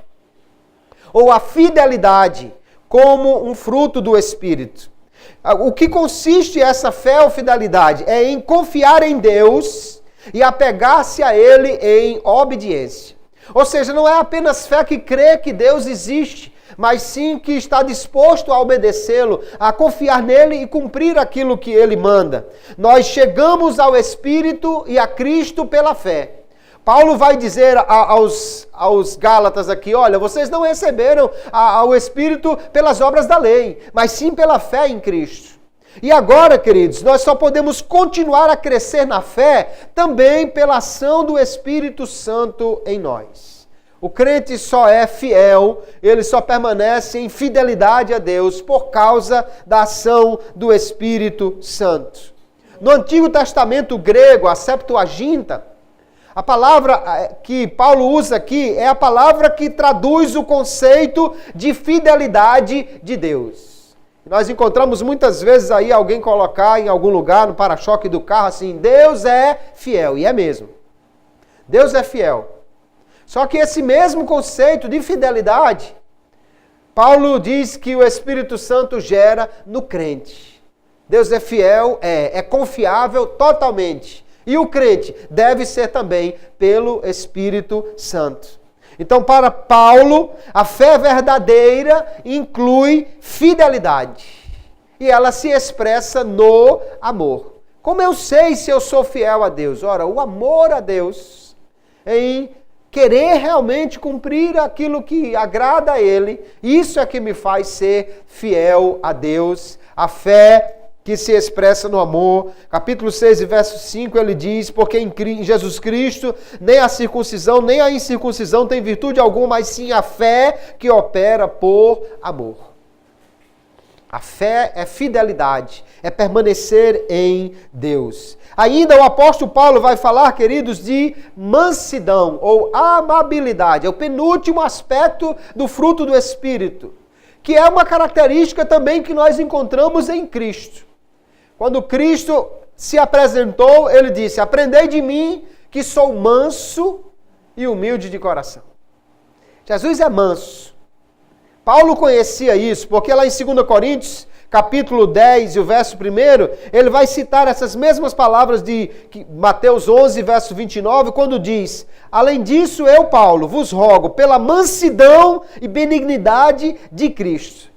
ou a fidelidade, como um fruto do Espírito. O que consiste essa fé ou fidelidade? É em confiar em Deus e apegar-se a Ele em obediência. Ou seja, não é apenas fé que crê que Deus existe, mas sim que está disposto a obedecê-lo, a confiar nele e cumprir aquilo que Ele manda. Nós chegamos ao Espírito e a Cristo pela fé. Paulo vai dizer aos Gálatas aqui: olha, vocês não receberam o Espírito pelas obras da lei, mas sim pela fé em Cristo. E agora, queridos, nós só podemos continuar a crescer na fé também pela ação do Espírito Santo em nós. O crente só é fiel, ele só permanece em fidelidade a Deus por causa da ação do Espírito Santo. No Antigo Testamento grego, a Septuaginta, a palavra que Paulo usa aqui é a palavra que traduz o conceito de fidelidade de Deus. Nós encontramos muitas vezes aí alguém colocar em algum lugar no para-choque do carro assim: Deus é fiel, e é mesmo. Deus é fiel. Só que esse mesmo conceito de fidelidade, Paulo diz que o Espírito Santo gera no crente. Deus é fiel, é confiável totalmente. E o crente deve ser também pelo Espírito Santo. Então, para Paulo, a fé verdadeira inclui fidelidade. E ela se expressa no amor. Como eu sei se eu sou fiel a Deus? Ora, o amor a Deus em querer realmente cumprir aquilo que agrada a Ele. Isso é que me faz ser fiel a Deus. A fé que se expressa no amor. Capítulo 6, verso 5, ele diz, porque em Jesus Cristo nem a circuncisão nem a incircuncisão tem virtude alguma, mas sim a fé que opera por amor. A fé é fidelidade, é permanecer em Deus. Ainda o apóstolo Paulo vai falar, queridos, de mansidão ou amabilidade. É o penúltimo aspecto do fruto do Espírito, que é uma característica também que nós encontramos em Cristo. Quando Cristo se apresentou, ele disse, aprendei de mim que sou manso e humilde de coração. Jesus é manso. Paulo conhecia isso, porque lá em 2 Coríntios, capítulo 10 e o verso 1, ele vai citar essas mesmas palavras de Mateus 11, verso 29, quando diz, além disso, eu, Paulo, vos rogo pela mansidão e benignidade de Cristo.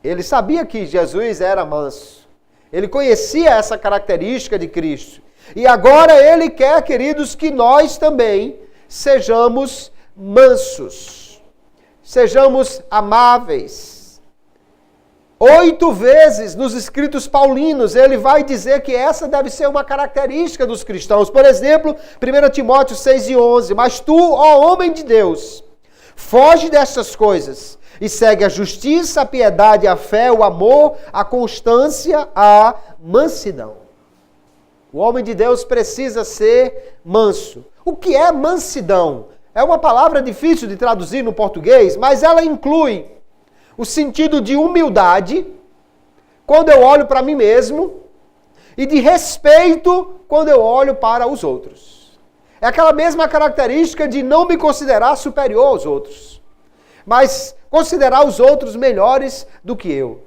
Ele sabia que Jesus era manso. Ele conhecia essa característica de Cristo. E agora ele quer, queridos, que nós também sejamos mansos. Sejamos amáveis. 8 vezes nos escritos paulinos ele vai dizer que essa deve ser uma característica dos cristãos. Por exemplo, 1 Timóteo 6 e 11. Mas tu, ó homem de Deus, foge destas coisas e segue a justiça, a piedade, a fé, o amor, a constância, a mansidão. O homem de Deus precisa ser manso. O que é mansidão? É uma palavra difícil de traduzir no português, mas ela inclui o sentido de humildade, quando eu olho para mim mesmo, e de respeito, quando eu olho para os outros. É aquela mesma característica de não me considerar superior aos outros, mas considerar os outros melhores do que eu.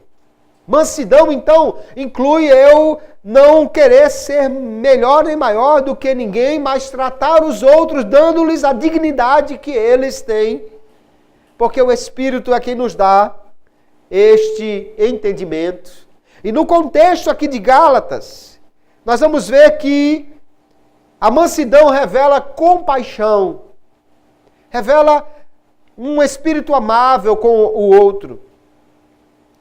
Mansidão, então, inclui eu não querer ser melhor nem maior do que ninguém, mas tratar os outros dando-lhes a dignidade que eles têm, porque o Espírito é quem nos dá este entendimento. E no contexto aqui de Gálatas, nós vamos ver que a mansidão revela compaixão, revela um espírito amável com o outro.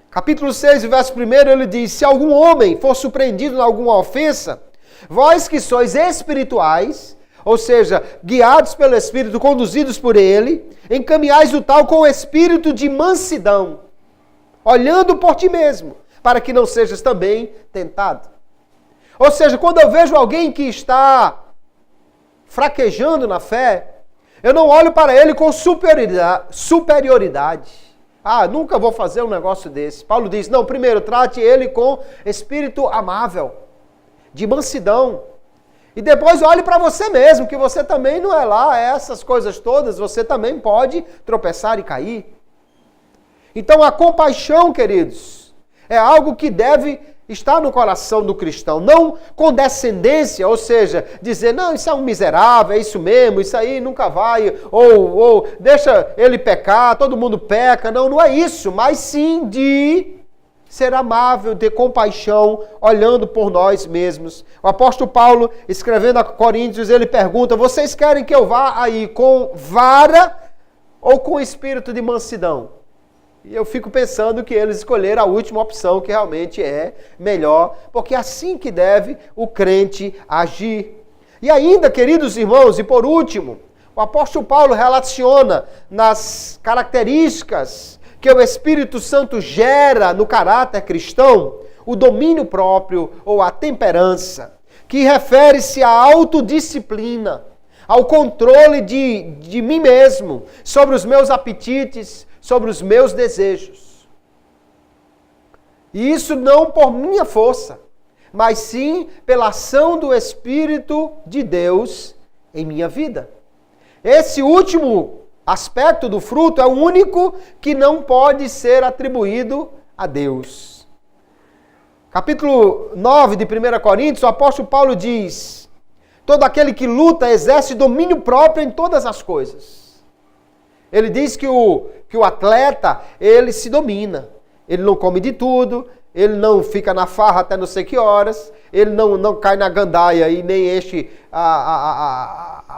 Capítulo 6, verso 1, ele diz, se algum homem for surpreendido em alguma ofensa, vós que sois espirituais, ou seja, guiados pelo Espírito, conduzidos por ele, encaminhais o tal com o espírito de mansidão, olhando por ti mesmo, para que não sejas também tentado. Ou seja, quando eu vejo alguém que está fraquejando na fé, eu não olho para ele com superioridade. Ah, nunca vou fazer um negócio desse. Paulo diz, não, primeiro trate ele com espírito amável, de mansidão. E depois olhe para você mesmo, que você também não é lá essas coisas todas, você também pode tropeçar e cair. Então a compaixão, queridos, é algo que deve estar no coração do cristão. Não condescendência, ou seja, dizer, não, isso é um miserável, é isso mesmo, isso aí nunca vai, ou deixa ele pecar, todo mundo peca. Não, não é isso, mas sim de ser amável, ter compaixão, olhando por nós mesmos. O apóstolo Paulo, escrevendo a Coríntios, ele pergunta, vocês querem que eu vá aí com vara ou com espírito de mansidão? E eu fico pensando que eles escolheram a última opção, que realmente é melhor, porque é assim que deve o crente agir. E ainda, queridos irmãos, e por último, o apóstolo Paulo relaciona nas características que o Espírito Santo gera no caráter cristão, o domínio próprio ou a temperança, que refere-se à autodisciplina, ao controle de mim mesmo, sobre os meus apetites, sobre os meus desejos. E isso não por minha força, mas sim pela ação do Espírito de Deus em minha vida. Esse último aspecto do fruto é o único que não pode ser atribuído a Deus. Capítulo 9 de 1 Coríntios, o apóstolo Paulo diz, todo aquele que luta exerce domínio próprio em todas as coisas. Ele diz que o atleta, ele se domina. Ele não come de tudo, ele não fica na farra até não sei que horas, ele não cai na gandaia e nem enche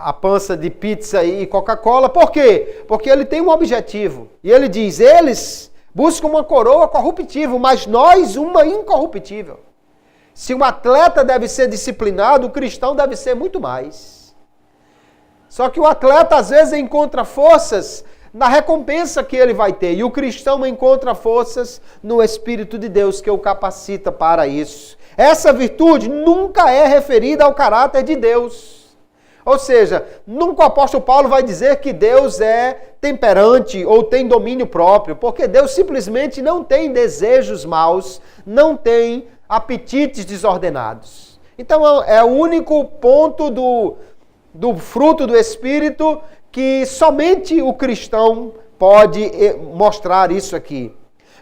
a pança de pizza e Coca-Cola. Por quê? Porque ele tem um objetivo. E ele diz, eles buscam uma coroa corruptível, mas nós uma incorruptível. Se um atleta deve ser disciplinado, o cristão deve ser muito mais. Só que o atleta às vezes encontra forças na recompensa que ele vai ter. E o cristão encontra forças no Espírito de Deus que o capacita para isso. Essa virtude nunca é referida ao caráter de Deus. Ou seja, nunca o apóstolo Paulo vai dizer que Deus é temperante ou tem domínio próprio, porque Deus simplesmente não tem desejos maus, não tem apetites desordenados. Então é o único ponto do fruto do Espírito que somente o cristão pode mostrar isso aqui.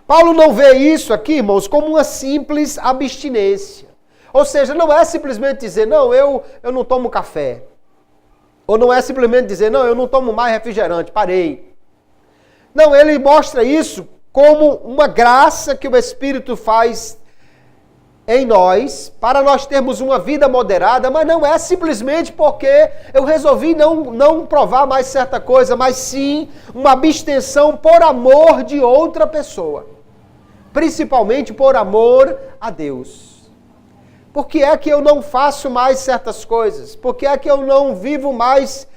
Paulo não vê isso aqui, irmãos, como uma simples abstinência. Ou seja, não é simplesmente dizer, não, eu não tomo café. Ou não é simplesmente dizer, não, eu não tomo mais refrigerante, parei. Não, ele mostra isso como uma graça que o Espírito faz em nós, para nós termos uma vida moderada, mas não é simplesmente porque eu resolvi não provar mais certa coisa, mas sim uma abstenção por amor de outra pessoa. Principalmente por amor a Deus. Por que é que eu não faço mais certas coisas? Por que é que eu não vivo mais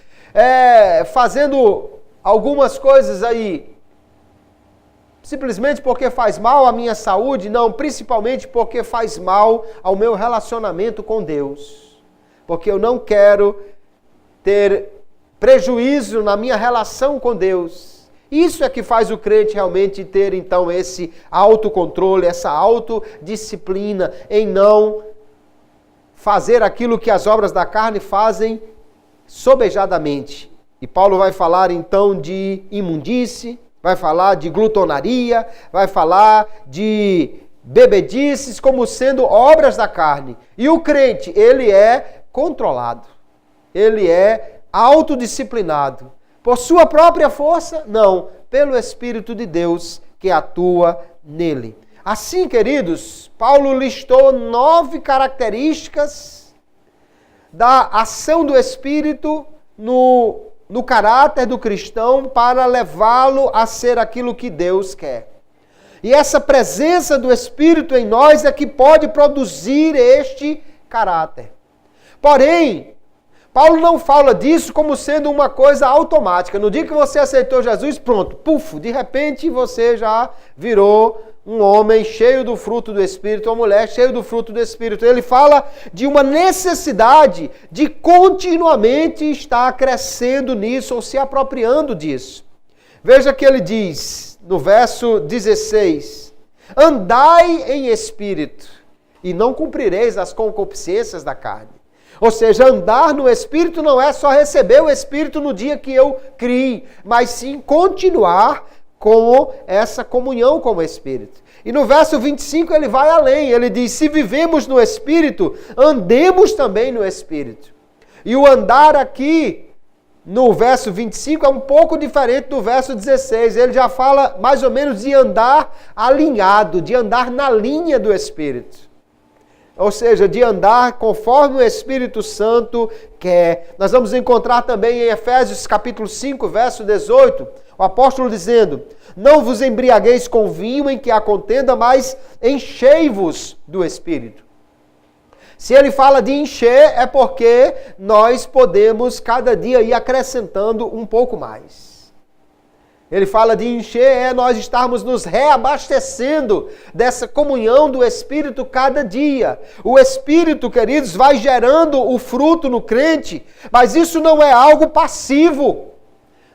fazendo algumas coisas aí? Simplesmente porque faz mal à minha saúde? Não, principalmente porque faz mal ao meu relacionamento com Deus. Porque eu não quero ter prejuízo na minha relação com Deus. Isso é que faz o crente realmente ter, então, esse autocontrole, essa autodisciplina em não fazer aquilo que as obras da carne fazem sobejadamente. E Paulo vai falar, então, de imundície, vai falar de glutonaria, vai falar de bebedices como sendo obras da carne. E o crente, ele é controlado. Ele é autodisciplinado. Por sua própria força? Não. Pelo Espírito de Deus que atua nele. Assim, queridos, Paulo listou 9 características da ação do Espírito no caráter do cristão para levá-lo a ser aquilo que Deus quer. E essa presença do Espírito em nós é que pode produzir este caráter. Porém, Paulo não fala disso como sendo uma coisa automática. No dia que você aceitou Jesus, pronto, puf, de repente você já virou um homem cheio do fruto do Espírito, uma mulher cheia do fruto do Espírito. Ele fala de uma necessidade de continuamente estar crescendo nisso ou se apropriando disso. Veja que ele diz no verso 16: andai em espírito e não cumprireis as concupiscências da carne. Ou seja, andar no Espírito não é só receber o Espírito no dia que eu criei, mas sim continuar com essa comunhão com o Espírito. E no verso 25 ele vai além, ele diz, se vivemos no Espírito, andemos também no Espírito. E o andar aqui, no verso 25, é um pouco diferente do verso 16. Ele já fala mais ou menos de andar alinhado, de andar na linha do Espírito. Ou seja, de andar conforme o Espírito Santo quer. Nós vamos encontrar também em Efésios capítulo 5, verso 18, o apóstolo dizendo, não vos embriagueis com vinho em que há contenda, mas enchei-vos do Espírito. Se ele fala de encher, é porque nós podemos cada dia ir acrescentando um pouco mais. Ele fala de encher, é nós estarmos nos reabastecendo dessa comunhão do Espírito cada dia. O Espírito, queridos, vai gerando o fruto no crente, mas isso não é algo passivo.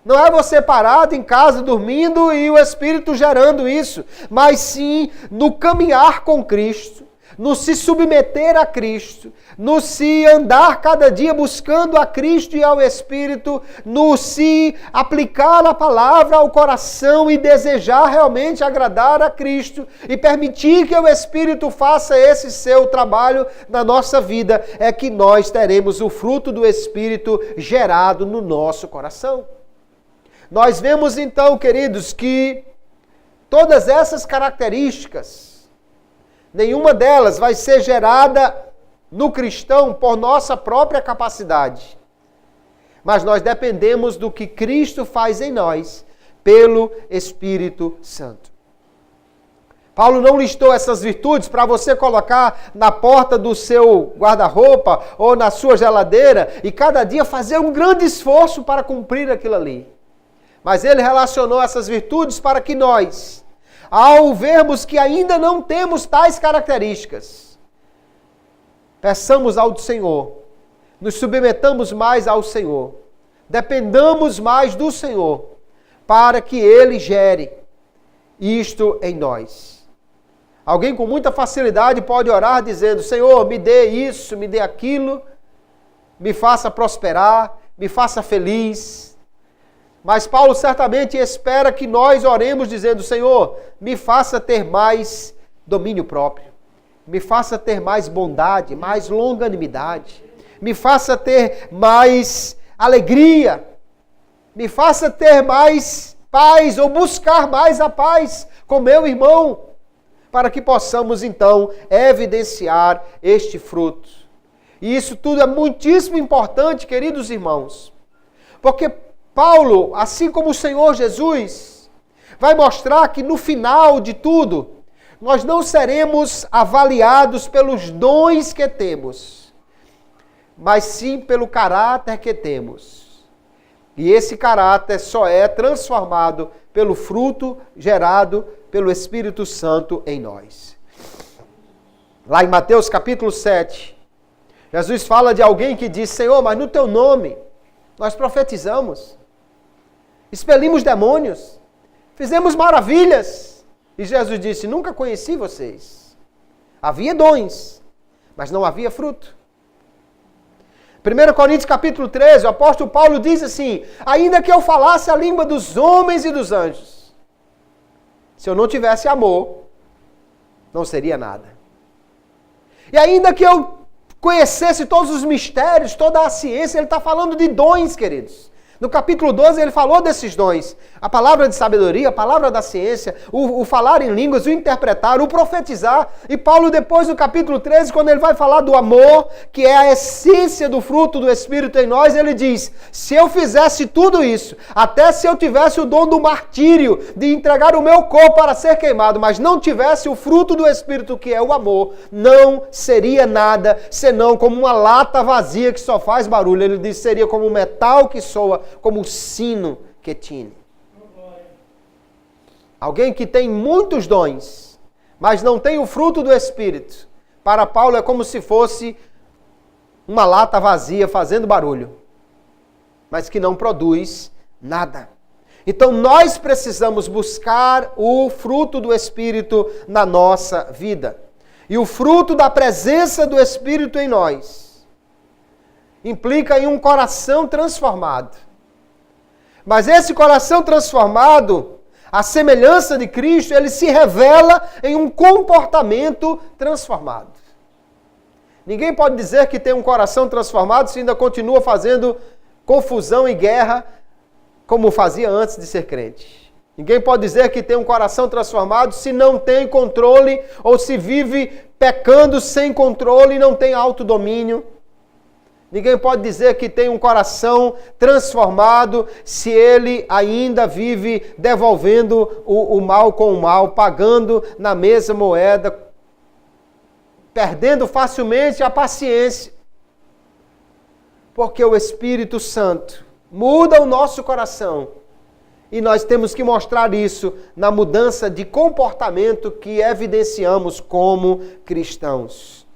Não é você parado em casa dormindo e o Espírito gerando isso, mas sim no caminhar com Cristo, no se submeter a Cristo, no se andar cada dia buscando a Cristo e ao Espírito, no se aplicar a palavra ao coração e desejar realmente agradar a Cristo e permitir que o Espírito faça esse seu trabalho na nossa vida, é que nós teremos o fruto do Espírito gerado no nosso coração. Nós vemos então, queridos, que todas essas características, nenhuma delas vai ser gerada no cristão por nossa própria capacidade. mas nós dependemos do que Cristo faz em nós, pelo Espírito Santo. Paulo não listou essas virtudes para você colocar na porta do seu guarda-roupa ou na sua geladeira e cada dia fazer um grande esforço para cumprir aquilo ali. Mas ele relacionou essas virtudes para que nós, ao vermos que ainda não temos tais características, peçamos ao Senhor, nos submetamos mais ao Senhor, dependamos mais do Senhor, para que Ele gere isto em nós. Alguém com muita facilidade pode orar dizendo: Senhor, me dê isso, me dê aquilo, me faça prosperar, me faça feliz. Mas Paulo certamente espera que nós oremos dizendo: Senhor, me faça ter mais domínio próprio, me faça ter mais bondade, mais longanimidade, me faça ter mais alegria, me faça ter mais paz ou buscar mais a paz com meu irmão, para que possamos então evidenciar este fruto. E isso tudo é muitíssimo importante, queridos irmãos, porque Paulo, assim como o Senhor Jesus, vai mostrar que no final de tudo, nós não seremos avaliados pelos dons que temos, mas sim pelo caráter que temos. E esse caráter só é transformado pelo fruto gerado pelo Espírito Santo em nós. Lá em Mateus capítulo 7, Jesus fala de alguém que diz: Senhor, mas no teu nome nós profetizamos, expelimos demônios, fizemos maravilhas. E Jesus disse: nunca conheci vocês. Havia dons, mas não havia fruto. 1 Coríntios capítulo 13, o apóstolo Paulo diz assim: ainda que eu falasse a língua dos homens e dos anjos, se eu não tivesse amor, não seria nada. E ainda que eu conhecesse todos os mistérios, toda a ciência, ele está falando de dons, queridos. No capítulo 12 ele falou desses dons. A palavra de sabedoria, a palavra da ciência, o falar em línguas, o interpretar, o profetizar. E Paulo depois no capítulo 13, quando ele vai falar do amor, que é a essência do fruto do Espírito em nós, ele diz: se eu fizesse tudo isso, até se eu tivesse o dom do martírio, de entregar o meu corpo para ser queimado, mas não tivesse o fruto do Espírito, que é o amor, não seria nada, senão como uma lata vazia que só faz barulho. Ele diz: seria como um metal que soa, como o sino que tine. Alguém que tem muitos dons, mas não tem o fruto do Espírito, para Paulo é como se fosse uma lata vazia fazendo barulho, mas que não produz nada. Então nós precisamos buscar o fruto do Espírito na nossa vida. E o fruto da presença do Espírito em nós implica em um coração transformado. Mas esse coração transformado, a semelhança de Cristo, ele se revela em um comportamento transformado. Ninguém pode dizer que tem um coração transformado se ainda continua fazendo confusão e guerra como fazia antes de ser crente. Ninguém pode dizer que tem um coração transformado se não tem controle ou se vive pecando sem controle e não tem autodomínio. Ninguém pode dizer que tem um coração transformado se ele ainda vive devolvendo o mal com o mal, pagando na mesma moeda, perdendo facilmente a paciência. Porque o Espírito Santo muda o nosso coração e nós temos que mostrar isso na mudança de comportamento que evidenciamos como cristãos.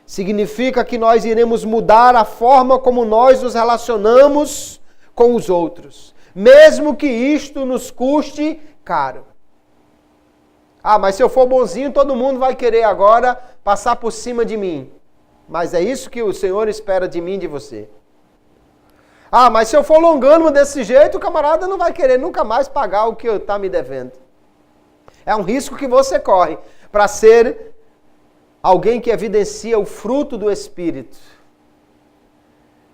Significa que nós iremos mudar a forma como nós nos relacionamos com os outros, mesmo que isto nos custe caro. Ah, mas se eu for bonzinho, todo mundo vai querer agora passar por cima de mim. Mas é isso que o Senhor espera de mim e de você. Ah, mas se eu for longânimo desse jeito, o camarada não vai querer nunca mais pagar o que está me devendo. É um risco que você corre para ser alguém que evidencia o fruto do Espírito.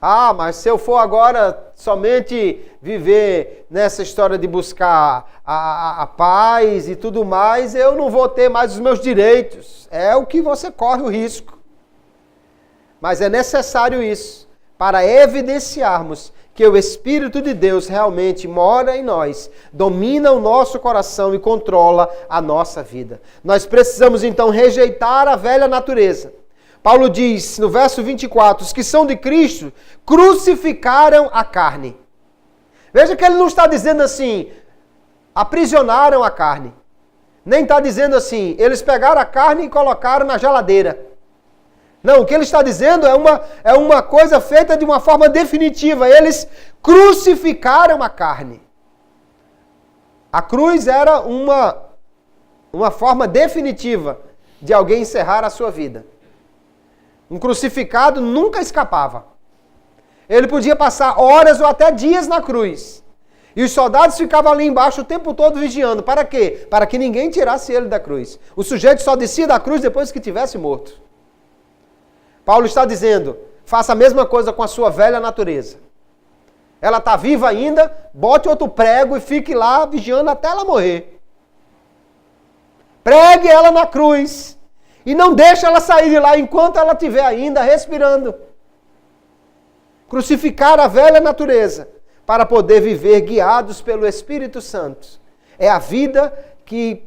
Ah, mas se eu for agora somente viver nessa história de buscar a paz e tudo mais, eu não vou ter mais os meus direitos. É o que você corre o risco. Mas é necessário isso para evidenciarmos que o Espírito de Deus realmente mora em nós, domina o nosso coração e controla a nossa vida. Nós precisamos então rejeitar a velha natureza. Paulo diz no verso 24, os que são de Cristo crucificaram a carne. Veja que ele não está dizendo assim, aprisionaram a carne. Nem está dizendo assim, eles pegaram a carne e colocaram na geladeira. Não, o que ele está dizendo é uma coisa feita de uma forma definitiva. Eles crucificaram a carne. A cruz era uma forma definitiva de alguém encerrar a sua vida. Um crucificado nunca escapava. Ele podia passar horas ou até dias na cruz. E os soldados ficavam ali embaixo o tempo todo vigiando. Para quê? Para que ninguém tirasse ele da cruz. O sujeito só descia da cruz depois que tivesse morto. Paulo está dizendo, faça a mesma coisa com a sua velha natureza. Ela está viva ainda, bote outro prego e fique lá vigiando até ela morrer. Pregue ela na cruz e não deixe ela sair de lá enquanto ela estiver ainda respirando. Crucificar a velha natureza para poder viver guiados pelo Espírito Santo. É a vida que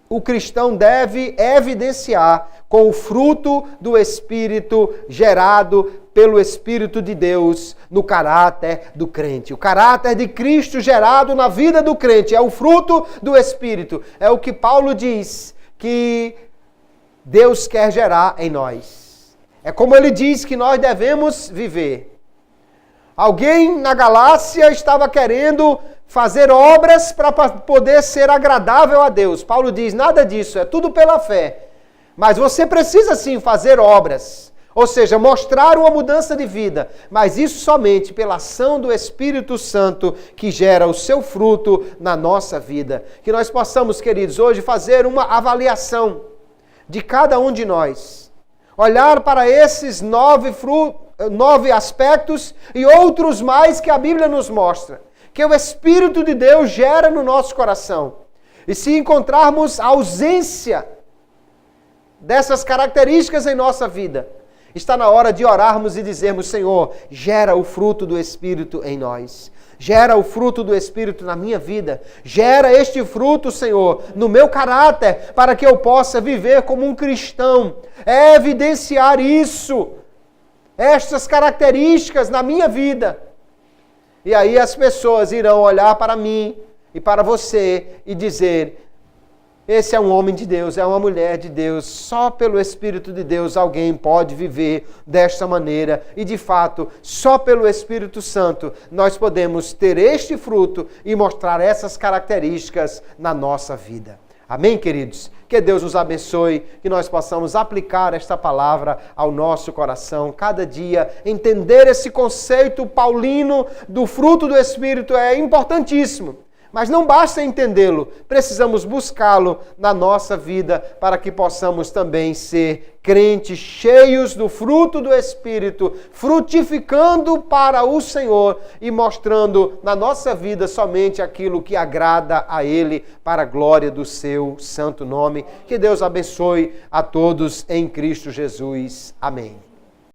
o cristão deve evidenciar com o fruto do Espírito gerado pelo Espírito de Deus no caráter do crente. O caráter de Cristo gerado na vida do crente é o fruto do Espírito. É o que Paulo diz que Deus quer gerar em nós. É como ele diz que nós devemos viver. Alguém na Galácia estava querendo fazer obras para poder ser agradável a Deus. Paulo diz, nada disso, é tudo pela fé. Mas você precisa sim fazer obras, ou seja, mostrar uma mudança de vida, mas isso somente pela ação do Espírito Santo que gera o seu fruto na nossa vida. Que nós possamos, queridos, hoje fazer uma avaliação de cada um de nós. Olhar para esses 9 aspectos e outros mais que a Bíblia nos mostra, que o Espírito de Deus gera no nosso coração. E se encontrarmos a ausência dessas características em nossa vida, está na hora de orarmos e dizermos, Senhor, gera o fruto do Espírito em nós. Gera o fruto do Espírito na minha vida. Gera este fruto, Senhor, no meu caráter, para que eu possa viver como um cristão. É evidenciar isso, estas características na minha vida. E aí as pessoas irão olhar para mim e para você e dizer, esse é um homem de Deus, é uma mulher de Deus. Só pelo Espírito de Deus alguém pode viver desta maneira. E de fato, só pelo Espírito Santo nós podemos ter este fruto e mostrar essas características na nossa vida. Amém, queridos? Que Deus nos abençoe, que nós possamos aplicar esta palavra ao nosso coração cada dia. Entender esse conceito paulino do fruto do Espírito é importantíssimo. Mas não basta entendê-lo, precisamos buscá-lo na nossa vida para que possamos também ser crentes cheios do fruto do Espírito, frutificando para o Senhor e mostrando na nossa vida somente aquilo que agrada a Ele para a glória do seu santo nome. Que Deus abençoe a todos em Cristo Jesus. Amém.